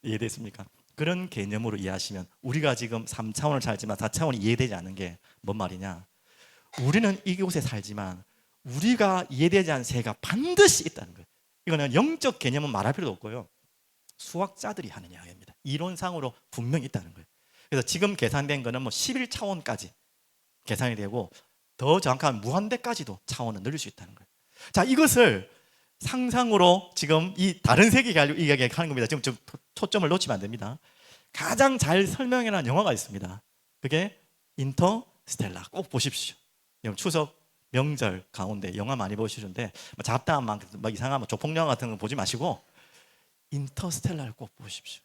이해됐습니까? 그런 개념으로 이해하시면 우리가 지금 3차원을 살지만 4차원이 이해되지 않는 게 뭔 말이냐? 우리는 이곳에 살지만 우리가 이해되지 않는 세계가 반드시 있다는 거예요. 이거는 영적 개념은 말할 필요도 없고요. 수학자들이 하는 이야기입니다. 이론상으로 분명히 있다는 거예요. 그래서 지금 계산된 거는 뭐 11차원까지 계산이 되고 더 정확하면 무한대까지도 차원을 늘릴 수 있다는 거예요. 자, 이것을 상상으로 지금 이 다른 세계가 이야기하는 겁니다. 지금 초점을 놓치면 안 됩니다. 가장 잘 설명해놓은 영화가 있습니다. 그게 인터스텔라. 꼭 보십시오. 추석 명절 가운데 영화 많이 보시는데 잡다한 막 이상한 조폭 영화 같은 거 보지 마시고 인터스텔라를 꼭 보십시오.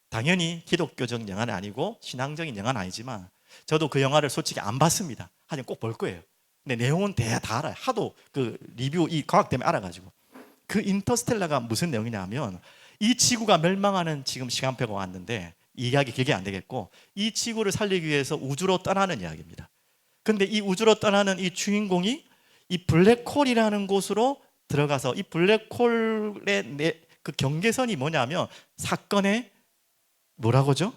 당연히 기독교적 영화는 아니고 신앙적인 영화는 아니지만 저도 그 영화를 솔직히 안 봤습니다. 하지만 꼭 볼 거예요. 근데 내용은 다 알아요. 하도 그 리뷰 이 과학 때문에 알아가지고. 그 인터스텔라가 무슨 내용이냐 하면 이 지구가 멸망하는 지금 시간표가 왔는데 이 이야기 길게 안 되겠고 이 지구를 살리기 위해서 우주로 떠나는 이야기입니다. 근데 이 우주로 떠나는 이 주인공이 이 블랙홀이라는 곳으로 들어가서 이 블랙홀의 그 경계선이 뭐냐면 사건의 뭐라고죠?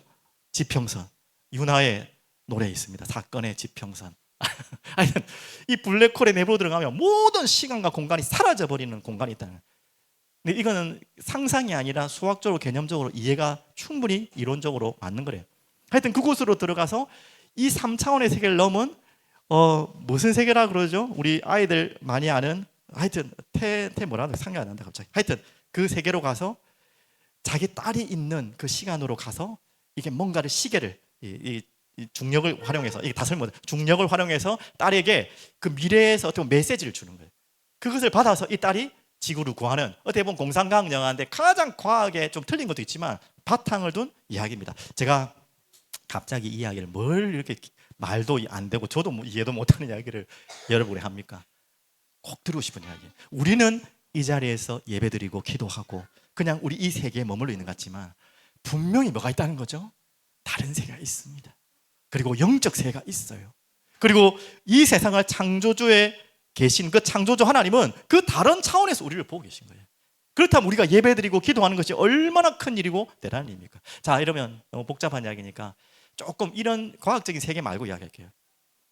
지평선. 윤하의 노래에 있습니다. 사건의 지평선. 이 블랙홀의 내부로 들어가면 모든 시간과 공간이 사라져버리는 공간이 있다는 거예요. 근데 이거는 상상이 아니라 수학적으로 개념적으로 이해가 충분히 이론적으로 맞는 거래요. 하여튼 그곳으로 들어가서 이 3차원의 세계를 넘은 무슨 세계라 그러죠? 우리 아이들 많이 아는 하여튼 뭐라 하는지 생각이 안 난다 갑자기. 하여튼 그 세계로 가서 자기 딸이 있는 그 시간으로 가서 이게 뭔가를 시계를 이 중력을 활용해서 이게 다 설명 중력을 활용해서 딸에게 그 미래에서 어떻게 보면 메시지를 주는 거예요. 그것을 받아서 이 딸이 지구를 구하는 어떻게 보면 공상과학 영화인데 가장 과학에 좀 틀린 것도 있지만 바탕을 둔 이야기입니다. 제가 갑자기 이 이야기를 뭘 이렇게 말도 안 되고 저도 이해도 못하는 이야기를 여러분이 합니까? 꼭 들고 싶은 이야기. 우리는 이 자리에서 예배드리고 기도하고 그냥 우리 이 세계에 머물러 있는 것 같지만 분명히 뭐가 있다는 거죠? 다른 세계가 있습니다. 그리고 영적 세계가 있어요. 그리고 이 세상을 창조주에 계신 그 창조주 하나님은 그 다른 차원에서 우리를 보고 계신 거예요. 그렇다면 우리가 예배드리고 기도하는 것이 얼마나 큰 일이고 대단한 일입니까? 자, 이러면 너무 복잡한 이야기니까 조금 이런 과학적인 세계 말고 이야기할게요.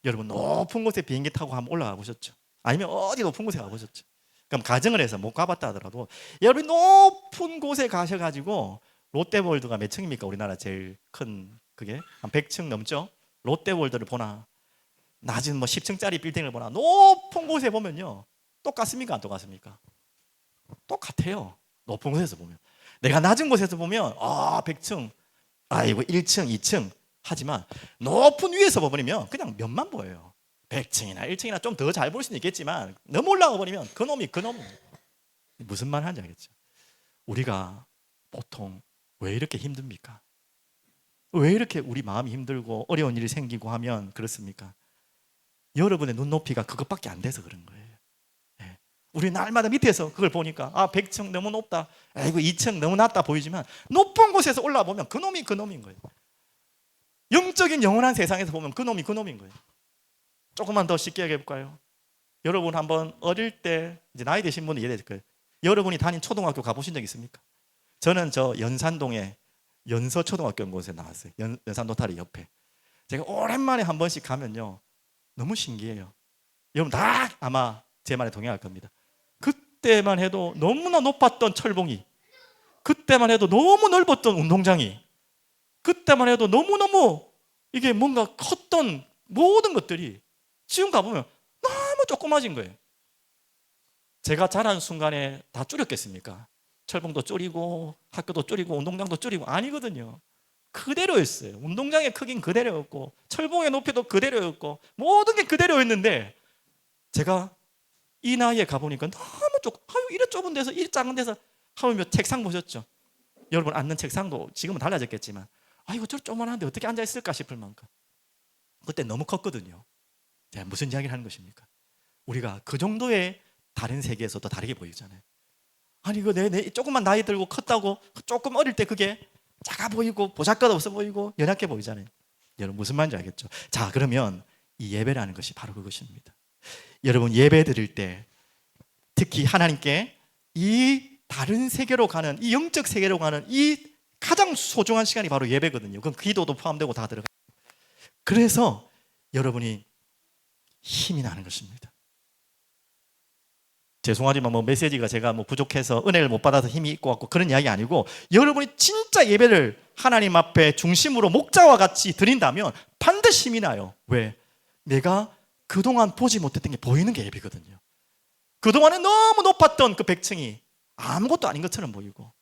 여러분 높은 곳에 비행기 타고 한번 올라가 보셨죠? 아니면 어디 높은 곳에 가보셨죠? 그럼 가정을 해서 못 가봤다 하더라도 여러분이 높은 곳에 가셔가지고 롯데월드가 몇 층입니까? 우리나라 제일 큰 그게 한 100층 넘죠? 롯데월드를 보나 낮은 뭐 10층짜리 빌딩을 보나 높은 곳에 보면요 똑같습니까? 안 똑같습니까? 똑같아요. 높은 곳에서 보면. 내가 낮은 곳에서 보면 100층 아이고 1층 2층 하지만 높은 위에서 보면 그냥 몇만 보여요. 100층이나 1층이나 좀 더 잘 볼 수는 있겠지만 너무 올라가 버리면 그놈이 무슨 말 하는지 알겠죠? 우리가 보통 왜 이렇게 힘듭니까? 왜 이렇게 우리 마음이 힘들고 어려운 일이 생기고 하면 그렇습니까? 여러분의 눈높이가 그것밖에 안 돼서 그런 거예요. 네. 우리 날마다 밑에서 그걸 보니까 100층 너무 높다, 아이고 2층 너무 낮다 보이지만 높은 곳에서 올라보면 그놈인 거예요. 영적인 영원한 세상에서 보면 그놈인 거예요. 조금만 더 쉽게 얘기해 볼까요? 여러분 한번 어릴 때 이제 나이 드신 분은 이해될 거예요. 여러분이 다닌 초등학교 가보신 적 있습니까? 저는 저 연산동에 연서초등학교 곳에 나왔어요. 연산 노타리 옆에. 제가 오랜만에 한 번씩 가면요 너무 신기해요. 여러분 다 아마 제 말에 동의할 겁니다. 그때만 해도 너무나 높았던 철봉이, 그때만 해도 너무 넓었던 운동장이, 그때만 해도 너무너무 이게 뭔가 컸던 모든 것들이 지금 가보면 너무 조그마진 거예요. 제가 자란 순간에 다 줄였겠습니까? 철봉도 줄이고 학교도 줄이고 운동장도 줄이고 아니거든요. 그대로였어요. 운동장의 크기는 그대로였고 철봉의 높이도 그대로였고 모든 게 그대로였는데 제가 이 나이에 가보니까 너무 이래 좁은 데서 이 작은 데서 하면 책상 보셨죠? 여러분 앉는 책상도 지금은 달라졌겠지만 이거 저 조그만한데 어떻게 앉아있을까 싶을 만큼 그때 너무 컸거든요. 제가 무슨 이야기를 하는 것입니까? 우리가 그 정도의 다른 세계에서도 다르게 보이잖아요. 아니 이거 내 조금만 나이 들고 컸다고 조금 어릴 때 그게 작아 보이고 보잘것없어 보이고 연약해 보이잖아요. 여러분 무슨 말인지 알겠죠? 자, 그러면 이 예배라는 것이 바로 그것입니다. 여러분 예배 드릴 때 특히 하나님께 이 다른 세계로 가는 이 영적 세계로 가는 이 가장 소중한 시간이 바로 예배거든요. 그럼 기도도 포함되고 다 들어가요. 그래서 여러분이 힘이 나는 것입니다. 죄송하지만 메시지가 제가 부족해서 은혜를 못 받아서 힘이 있고 같고 그런 이야기 아니고 여러분이 진짜 예배를 하나님 앞에 중심으로 목자와 같이 드린다면 반드시 힘이 나요. 왜? 내가 그동안 보지 못했던 게 보이는 게 예배거든요. 그동안에 너무 높았던 그 100층이 아무것도 아닌 것처럼 보이고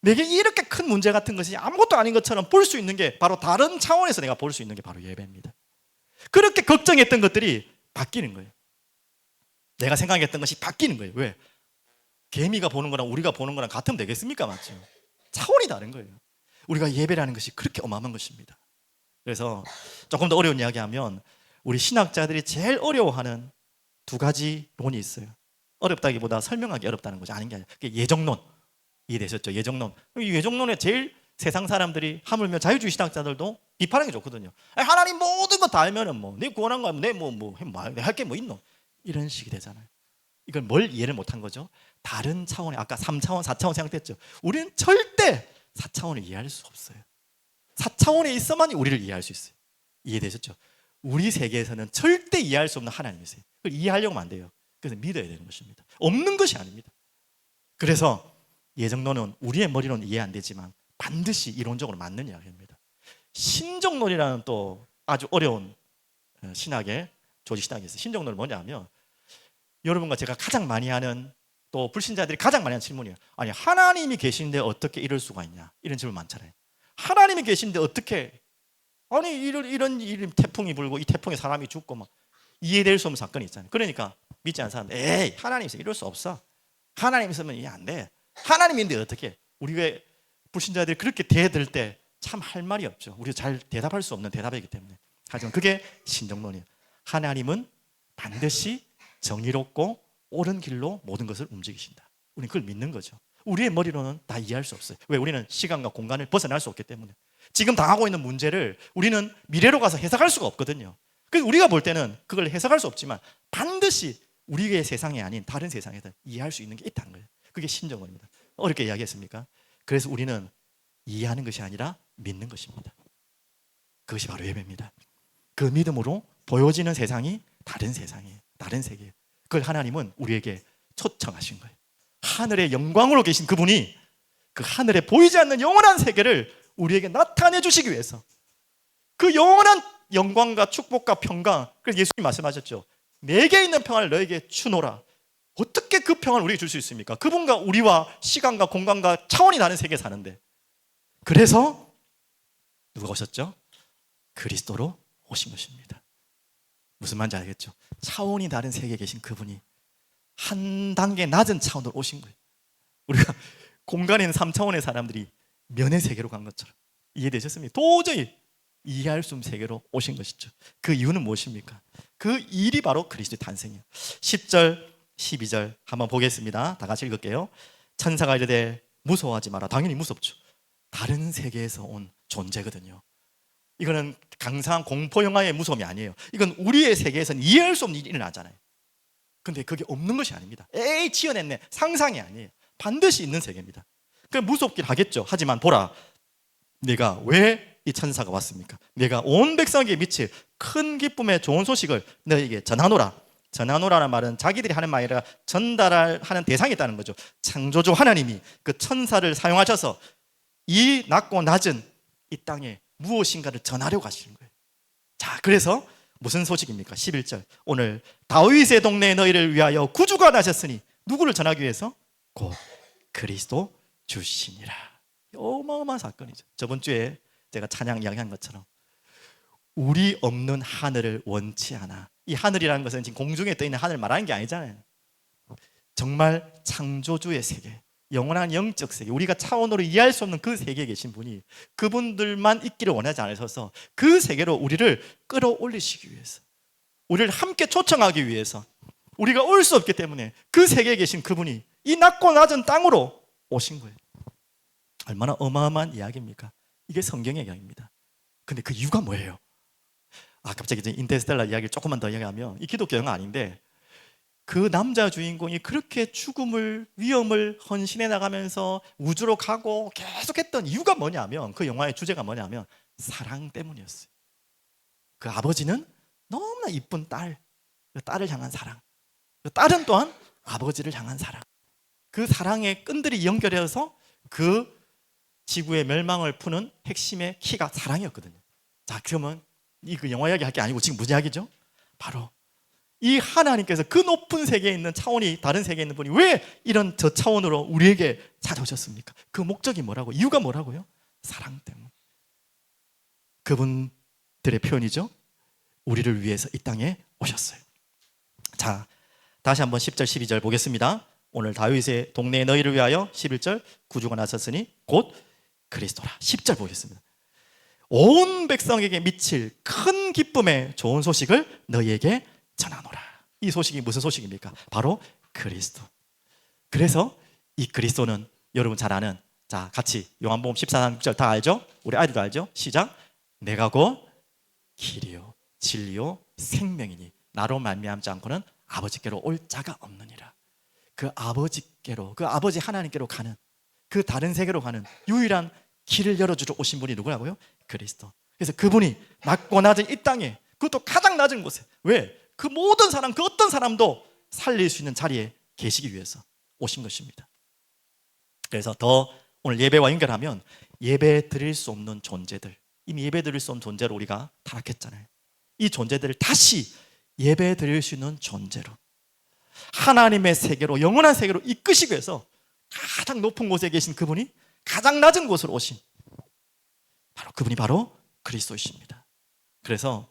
내게 이렇게 큰 문제 같은 것이 아무것도 아닌 것처럼 볼 수 있는 게 바로 다른 차원에서 내가 볼 수 있는 게 바로 예배입니다. 그렇게 걱정했던 것들이 바뀌는 거예요. 내가 생각했던 것이 바뀌는 거예요. 왜? 개미가 보는 거랑 우리가 보는 거랑 같으면 되겠습니까? 맞죠? 차원이 다른 거예요. 우리가 예배라는 것이 그렇게 어마어마한 것입니다. 그래서 조금 더 어려운 이야기하면 우리 신학자들이 제일 어려워하는 두 가지 론이 있어요. 어렵다기보다 설명하기 어렵다는 것이 아닌 게 아니라 그게 예정론. 이해되셨죠? 예정론. 이 예정론에 제일 세상 사람들이 하물며 자유주의 신학자들도 비판하기 좋거든요. 하나님 모든 거 다 알면은 내 구원한 거 하면 내 할 게 뭐 있노? 이런 식이 되잖아요. 이걸 뭘 이해를 못한 거죠? 다른 차원의 아까 3차원, 4차원 생각했죠. 우리는 절대 4차원을 이해할 수 없어요. 4차원에 있어만 우리를 이해할 수 있어요. 이해되셨죠? 우리 세계에서는 절대 이해할 수 없는 하나님이세요. 그걸 이해하려고 하면 안 돼요. 그래서 믿어야 되는 것입니다. 없는 것이 아닙니다. 그래서 예정론은 우리의 머리로는 이해 안 되지만 반드시 이론적으로 맞는 이야기입니다. 신정론이라는 또 아주 어려운 신학의 조직 신학이 있어요. 신정론은 뭐냐면 여러분과 제가 가장 많이 하는 또 불신자들이 가장 많이 하는 질문이에요. 아니 하나님이 계신데 어떻게 이럴 수가 있냐? 이런 질문 많잖아요. 하나님이 계신데 어떻게 이런 태풍이 불고 이 태풍에 사람이 죽고 막 이해될 수 없는 사건이 있잖아요. 그러니까 믿지 않는 사람들 하나님 있으면 이럴 수 없어. 하나님 있으면 이해 안 돼. 하나님인데 어떻게? 우리가 불신자들이 그렇게 대들 때 참 할 말이 없죠. 우리가 잘 대답할 수 없는 대답이기 때문에. 하지만 그게 신정론이에요. 하나님은 반드시 정의롭고 옳은 길로 모든 것을 움직이신다. 우리는 그걸 믿는 거죠. 우리의 머리로는 다 이해할 수 없어요. 왜? 우리는 시간과 공간을 벗어날 수 없기 때문에. 지금 당하고 있는 문제를 우리는 미래로 가서 해석할 수가 없거든요. 그래서 우리가 볼 때는 그걸 해석할 수 없지만 반드시 우리의 세상이 아닌 다른 세상에서 이해할 수 있는 게 있다는 거예요. 그게 신정원입니다. 어렵게 이야기했습니까? 그래서 우리는 이해하는 것이 아니라 믿는 것입니다. 그것이 바로 예배입니다. 그 믿음으로 보여지는 세상이 다른 세상이에요. 다른 세계예요. 그걸 하나님은 우리에게 초청하신 거예요. 하늘의 영광으로 계신 그분이 그 하늘에 보이지 않는 영원한 세계를 우리에게 나타내 주시기 위해서 그 영원한 영광과 축복과 평강, 그래서 예수님 말씀하셨죠. 내게 있는 평안을 너에게 주노라. 어떻게 그 평안을 우리에게 줄 수 있습니까? 그분과 우리와 시간과 공간과 차원이 다른 세계에 사는데, 그래서 누가 오셨죠? 그리스도로 오신 것입니다. 무슨 말인지 알겠죠? 차원이 다른 세계에 계신 그분이 한 단계 낮은 차원으로 오신 거예요. 우리가 공간에 있는 3차원의 사람들이 면의 세계로 간 것처럼. 이해되셨습니까? 도저히 이해할 수 없는 세계로 오신 것이죠. 그 이유는 무엇입니까? 그 일이 바로 그리스도의 탄생이에요. 10절 12절 한번 보겠습니다. 다 같이 읽을게요. 천사가 이르되 무서워하지 마라. 당연히 무섭죠. 다른 세계에서 온 존재거든요. 이거는 강상한 공포 영화의 무서움이 아니에요. 이건 우리의 세계에서는 이해할 수 없는 일이 일어나잖아요. 근데 그게 없는 것이 아닙니다. 에이 지어냈네, 상상이 아니에요. 반드시 있는 세계입니다. 그 무섭긴 하겠죠. 하지만 보라, 내가 왜 이 천사가 왔습니까? 내가 온 백성에게 미칠 큰 기쁨의 좋은 소식을 너에게 전하노라. 전하노라는 말은 자기들이 하는 말이 아니라 전달하는 대상이 있다는 거죠. 창조주 하나님이 그 천사를 사용하셔서 이 낮고 낮은 이 땅에 무엇인가를 전하려고 하시는 거예요. 자, 그래서 무슨 소식입니까? 11절, 오늘 다윗의 동네에 너희를 위하여 구주가 나셨으니, 누구를 전하기 위해서? 곧 그리스도 주시니라. 어마어마한 사건이죠. 저번 주에 제가 찬양 이야기한 것처럼 우리 없는 하늘을 원치 않아. 이 하늘이라는 것은 지금 공중에 떠 있는 하늘을 말하는 게 아니잖아요. 정말 창조주의 세계, 영원한 영적 세계, 우리가 차원으로 이해할 수 없는 그 세계에 계신 분이 그분들만 있기를 원하지 않으셔서 그 세계로 우리를 끌어올리시기 위해서, 우리를 함께 초청하기 위해서, 우리가 올 수 없기 때문에 그 세계에 계신 그분이 이 낮고 낮은 땅으로 오신 거예요. 얼마나 어마어마한 이야기입니까? 이게 성경의 이야기입니다. 근데 그 이유가 뭐예요? 갑자기 이제 인터스텔라 이야기를 조금만 더 이야기하면, 이 기독교 영화 아닌데 그 남자 주인공이 그렇게 죽음을, 위험을 헌신해 나가면서 우주로 가고 계속했던 이유가 뭐냐면, 그 영화의 주제가 뭐냐면 사랑 때문이었어요. 그 아버지는 너무나 이쁜 딸, 그 딸을 향한 사랑, 그 딸은 또한 아버지를 향한 사랑, 그 사랑의 끈들이 연결해서 그 지구의 멸망을 푸는 핵심의 키가 사랑이었거든요. 자, 그러면 그 영화 이야기 할 게 아니고 지금 무슨 이야기죠? 바로 이 하나님께서 그 높은 세계에 있는 차원이 다른 세계에 있는 분이 왜 이런 저 차원으로 우리에게 찾아오셨습니까? 그 목적이 뭐라고? 이유가 뭐라고요? 사랑 때문. 그분들의 표현이죠. 우리를 위해서 이 땅에 오셨어요. 자, 다시 한번 10절 12절 보겠습니다. 오늘 다윗의 동네에 너희를 위하여 11절 구주가 나섰으니 곧 그리스도라. 10절 보겠습니다. 온 백성에게 미칠 큰 기쁨의 좋은 소식을 너희에게 전하노라. 이 소식이 무슨 소식입니까? 바로 그리스도. 그래서 이 그리스도는 여러분 잘 아는, 자 같이 요한복음 14장 6절 다 알죠? 우리 아이들도 알죠? 시작. 내가 곧 길이요 진리요 생명이니 나로 말미암지 않고는 아버지께로 올 자가 없느니라. 그 아버지께로, 그 아버지 하나님께로 가는, 그 다른 세계로 가는 유일한 길을 열어주러 오신 분이 누구라고요? 그리스도. 그래서 그분이 낮고 낮은 이 땅에, 그것도 가장 낮은 곳에, 왜? 그 모든 사람, 그 어떤 사람도 살릴 수 있는 자리에 계시기 위해서 오신 것입니다. 그래서 더 오늘 예배와 연결하면 예배 드릴 수 없는 존재들, 이미 예배 드릴 수 없는 존재로 우리가 타락했잖아요. 이 존재들을 다시 예배 드릴 수 있는 존재로, 하나님의 세계로, 영원한 세계로 이끄시기 위해서 가장 높은 곳에 계신 그분이 가장 낮은 곳으로 오신 바로 그분이 바로 그리스도이십니다. 그래서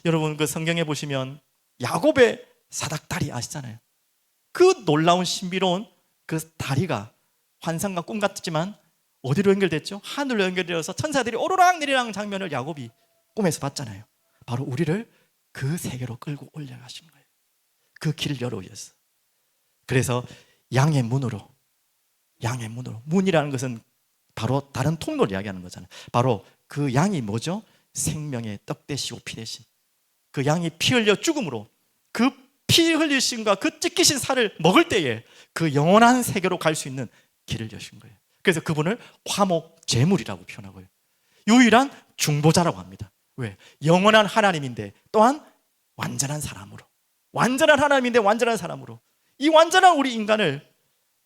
여러분 그 성경에 보시면 야곱의 사닥다리 아시잖아요. 그 놀라운 신비로운 그 다리가 환상과 꿈 같지만 어디로 연결됐죠? 하늘로 연결되어서 천사들이 오르락 내리락 장면을 야곱이 꿈에서 봤잖아요. 바로 우리를 그 세계로 끌고 올려가신 거예요. 그 길을 열어 위해서. 그래서 양의 문으로, 양의 문으로, 문이라는 것은 바로 다른 통로를 이야기하는 거잖아요. 바로 그 양이 뭐죠? 생명의 떡 되시고 피 되신 그 양이 피 흘려 죽음으로 그 피 흘리심과 그 찢기신 살을 먹을 때에 그 영원한 세계로 갈 수 있는 길을 여신 거예요. 그래서 그분을 화목 제물이라고 표현하고요. 유일한 중보자라고 합니다. 왜? 영원한 하나님인데 또한 완전한 사람으로, 완전한 하나님인데 완전한 사람으로 이 완전한 우리 인간을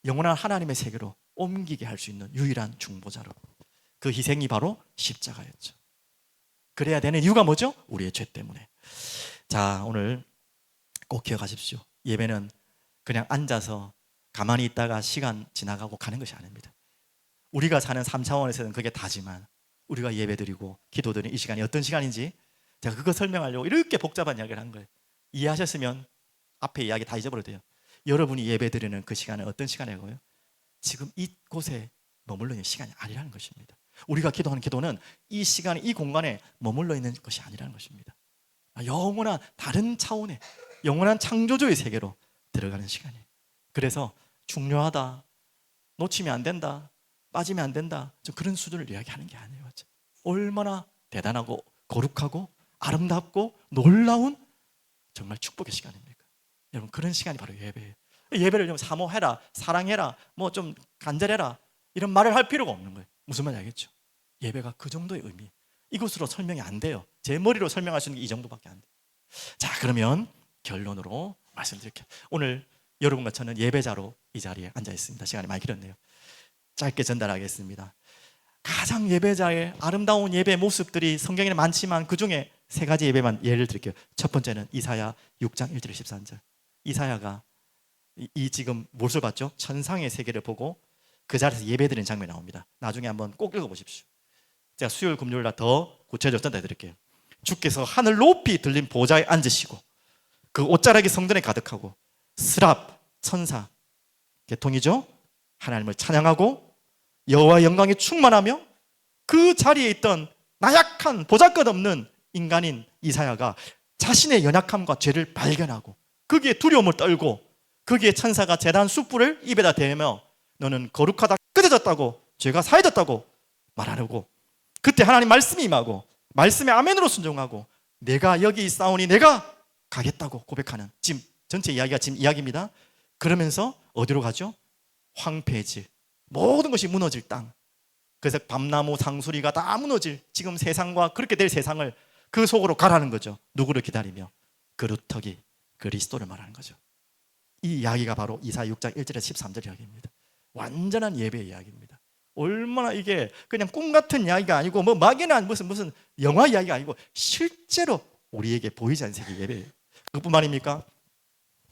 영원한 하나님의 세계로 옮기게 할 수 있는 유일한 중보자로, 그 희생이 바로 십자가였죠. 그래야 되는 이유가 뭐죠? 우리의 죄 때문에. 자, 오늘 꼭 기억하십시오. 예배는 그냥 앉아서 가만히 있다가 시간 지나가고 가는 것이 아닙니다. 우리가 사는 3차원에서는 그게 다지만 우리가 예배드리고 기도드리는 이 시간이 어떤 시간인지 제가 그거 설명하려고 이렇게 복잡한 이야기를 한 거예요. 이해하셨으면 앞에 이야기 다 잊어버려도 돼요. 여러분이 예배드리는 그 시간은 어떤 시간이고요? 지금 이곳에 머물러 있는 시간이 아니라는 것입니다. 우리가 기도하는 기도는 이 시간에, 이 공간에 머물러 있는 것이 아니라는 것입니다. 영원한 다른 차원의 영원한 창조주의 세계로 들어가는 시간이에요. 그래서 중요하다, 놓치면 안 된다, 빠지면 안 된다, 그런 수준을 이야기하는 게 아니에요. 얼마나 대단하고 거룩하고 아름답고 놀라운 정말 축복의 시간입니까? 여러분, 그런 시간이 바로 예배예요. 예배를 좀 사모해라, 사랑해라, 뭐 좀 간절해라 이런 말을 할 필요가 없는 거예요. 무슨 말인지 알겠죠? 예배가 그 정도의 의미, 이것으로 설명이 안 돼요. 제 머리로 설명할 수 있는 게 이 정도밖에 안 돼요. 자, 그러면 결론으로 말씀드릴게요. 오늘 여러분과 저는 예배자로 이 자리에 앉아 있습니다. 시간이 많이 길었네요. 짧게 전달하겠습니다. 가장 예배자의 아름다운 예배 모습들이 성경에는 많지만 그 중에 세 가지 예배만 예를 들게요. 첫 번째는 이사야 6장 1절 13절. 이사야가 이 지금 무엇을 봤죠? 천상의 세계를 보고 그 자리에서 예배드리는 장면이 나옵니다. 나중에 한번 꼭 읽어보십시오. 제가 수요일 금요일 날 더 구체적으로 전달해드릴게요. 주께서 하늘 높이 들린 보좌에 앉으시고 그 옷자락이 성전에 가득하고 스랍 천사 계통이죠. 하나님을 찬양하고 여호와의 영광이 충만하며 그 자리에 있던 나약한 보잘것없는 인간인 이사야가 자신의 연약함과 죄를 발견하고 거기에 두려움을 떨고 거기에 천사가 제단 숯불을 입에다 대며 너는 거룩하다 끄져졌다고 죄가 사해졌다고 말하고 그때 하나님 말씀이 임하고 말씀에 아멘으로 순종하고 내가 여기 있사오니 내가 가겠다고 고백하는, 지금 전체 이야기가 지금 이야기입니다. 그러면서 어디로 가죠? 황폐해질, 모든 것이 무너질 땅, 그래서 밤나무 상수리가 다 무너질 지금 세상과 그렇게 될 세상을 그 속으로 가라는 거죠. 누구를 기다리며? 그루터기 그리스도를 말하는 거죠. 이 이야기가 바로 이사야 6장 1절에서 13절 이야기입니다. 완전한 예배의 이야기입니다. 얼마나 이게 그냥 꿈 같은 이야기가 아니고 뭐 막연한 무슨 영화 이야기가 아니고 실제로 우리에게 보이지 않는 세계 예배예요. 그것뿐만입니까?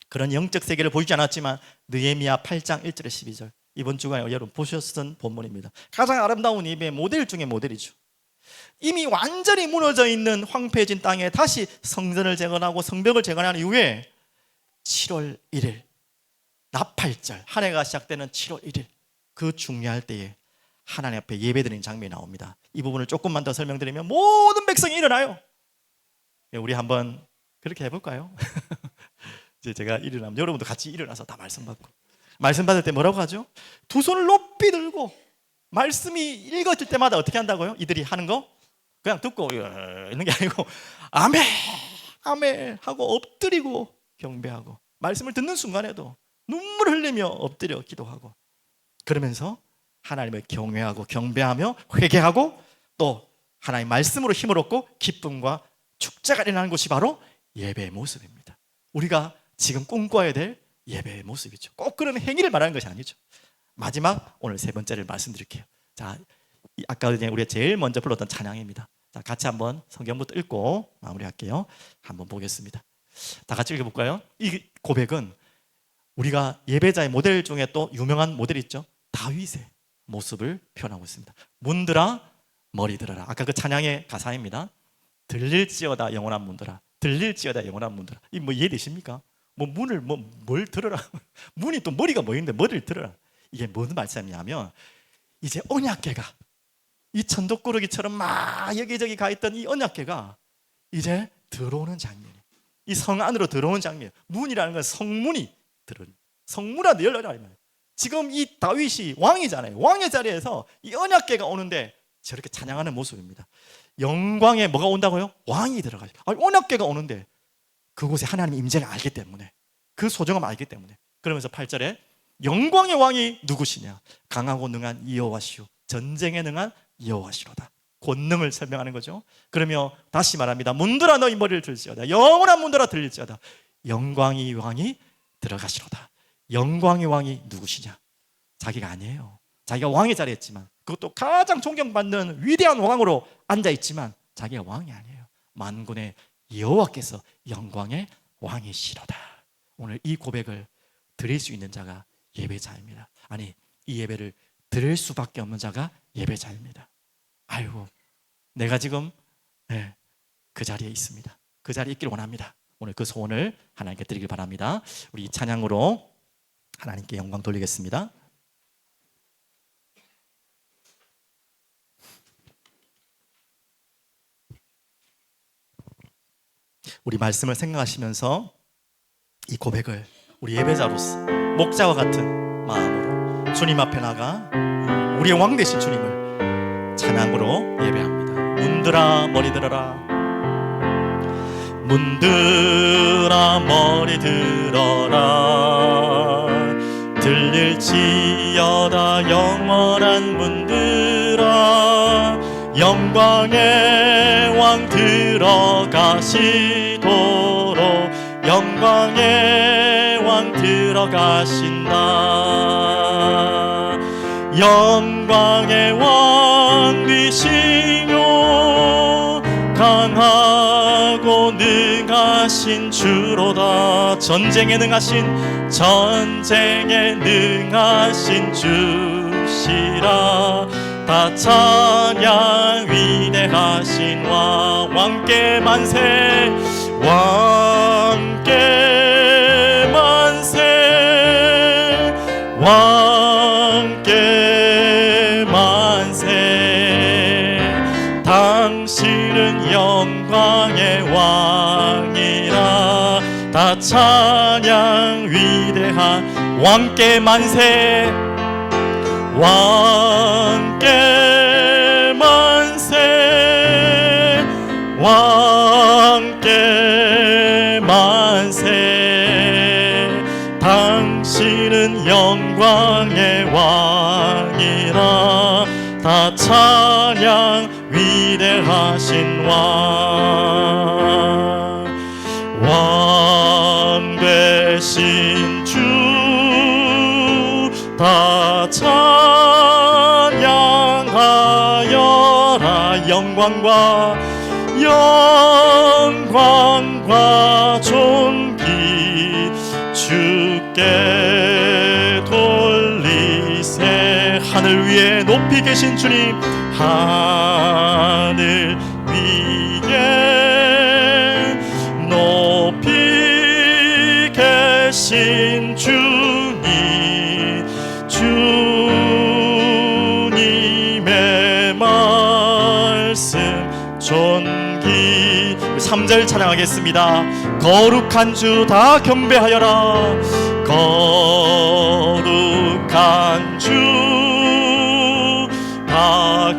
그런 영적 세계를 보이지 않았지만 느헤미야 8장 1절에 12절, 이번 주간에 여러분 보셨던 본문입니다. 가장 아름다운 예배의 모델 중에 모델이죠. 이미 완전히 무너져 있는 황폐해진 땅에 다시 성전을 재건하고 성벽을 재건하는 이후에 7월 1일 나팔절, 한 해가 시작되는 7월 1일 그 중요할 때에 하나님 앞에 예배드리는 장면이 나옵니다. 이 부분을 조금만 더 설명드리면 모든 백성이 일어나요. 우리 한번 그렇게 해볼까요? 이제 제가 일어나면 여러분도 같이 일어나서 다 말씀 받고, 말씀 받을 때 뭐라고 하죠? 두 손을 높이 들고 말씀이 읽어질 때마다 어떻게 한다고요? 이들이 하는 거? 그냥 듣고 있는 게 아니고 아멘 아멘 하고 엎드리고 경배하고, 말씀을 듣는 순간에도 눈물 흘리며 엎드려 기도하고, 그러면서 하나님을 경외하고 경배하며 회개하고 또 하나님 말씀으로 힘을 얻고 기쁨과 축제가 일어나는 것이 바로 예배의 모습입니다. 우리가 지금 꿈꿔야 될 예배의 모습이죠. 꼭 그런 행위를 말하는 것이 아니죠. 마지막 오늘 세 번째를 말씀드릴게요. 자, 아까 우리가 제일 먼저 불렀던 찬양입니다. 자, 같이 한번 성경부터 읽고 마무리할게요. 한번 보겠습니다. 다 같이 읽어볼까요? 이 고백은 우리가 예배자의 모델 중에 또 유명한 모델이 있죠. 다윗의 모습을 표현하고 있습니다. 문들아 머리 들어라. 아까 그 찬양의 가사입니다. 들릴지어다 영원한 문들아, 들릴지어다 영원한 문들아. 이 뭐 이해되십니까? 뭐 문을 뭘 들어라. 문이 또 머리가 뭐 있는데 머리를 들어라. 이게 무슨 말씀이냐면 이제 언약궤가 이 천덕꾸러기처럼 막 여기저기 가 있던 이 언약궤가 이제 들어오는 장면이, 이 성 안으로 들어오는 장면. 문이라는 건 성문이 들어오는, 성문한테 열려라. 지금 이 다윗이 왕이잖아요. 왕의 자리에서 이 언약궤가 오는데 저렇게 찬양하는 모습입니다. 영광에 뭐가 온다고요? 왕이 들어가요. 언약궤가 오는데 그곳에 하나님 임재를 알기 때문에, 그 소중함을 알기 때문에. 그러면서 8절에 영광의 왕이 누구시냐? 강하고 능한 여호와시오, 전쟁에 능한 여호와시로다. 권능을 설명하는 거죠. 그러며 다시 말합니다. 문들아 너희 머리를 들지어다. 영원한 문들아 들릴지어다. 영광의 왕이 들어가시로다. 영광의 왕이 누구시냐? 자기가 아니에요. 자기가 왕의 자리에 있지만, 그것도 가장 존경받는 위대한 왕으로 앉아있지만 자기가 왕이 아니에요. 만군의 여호와께서 영광의 왕이시로다. 오늘 이 고백을 드릴 수 있는 자가 예배자입니다. 아니, 이 예배를 드릴 수밖에 없는 자가 예배자입니다. 아이고, 내가 지금 그 자리에 있습니다. 그 자리에 있기를 원합니다. 오늘 그 소원을 하나님께 드리길 바랍니다. 우리 이 찬양으로 하나님께 영광 돌리겠습니다. 우리 말씀을 생각하시면서 이 고백을 우리 예배자로서 목자와 같은 마음으로 주님 앞에 나가 우리의 왕 되신 주님을 찬양으로 예배합니다. 문들아 머리 들어라. 문들아 머리 들어라. 들릴지어다 영원한 문들아. 영광의 왕 들어가시도록 영광의 왕 들어가신다. 영광의 왕이시요 강하고 능하신 주로다. 전쟁에 능하신 주시라. 다 찬양 위대하신 왕께 만세. 왕께 만세. 왕께 만세. 당신은 영광의 왕이라. 다 찬양 위대한 왕께 만세. 왕께 만세. 왕께 만세. 당신은 영광의 왕이라. 다 찬양 위대하신 왕 되신 주 다 찬양하여라. 영광과 존귀 주께 돌리세. 하늘 위에 높이 계신 주님, 하늘 위에 높이 계신 주님, 주님의 말씀 존귀. 3절 찬양하겠습니다. 거룩한 주 다 경배하여라. 거룩한 주 다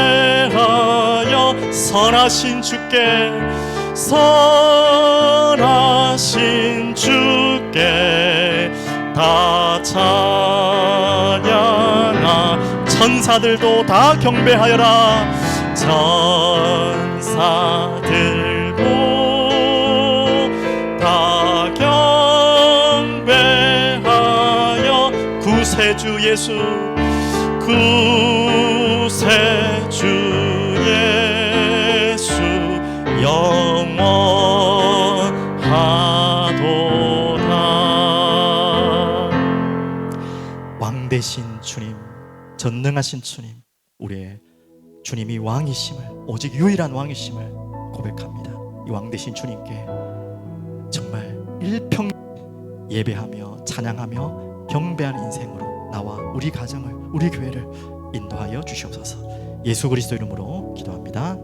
경배하여 선하신 주께 선하신 주께 다 찬양하. 천사들도 다 경배하여라. 천사들도 다 경배하여 구세주 예수, 구세주 예수 영원하도다. 왕 되신 주님, 전능하신 주님, 우리의 주님이 왕이심을, 오직 유일한 왕이심을 고백합니다. 이 왕 되신 주님께 정말 일평 예배하며 찬양하며 경배하는 인생으로 나와 우리 가정을, 우리 교회를 인도하여 주시옵소서. 예수 그리스도 이름으로 기도합니다.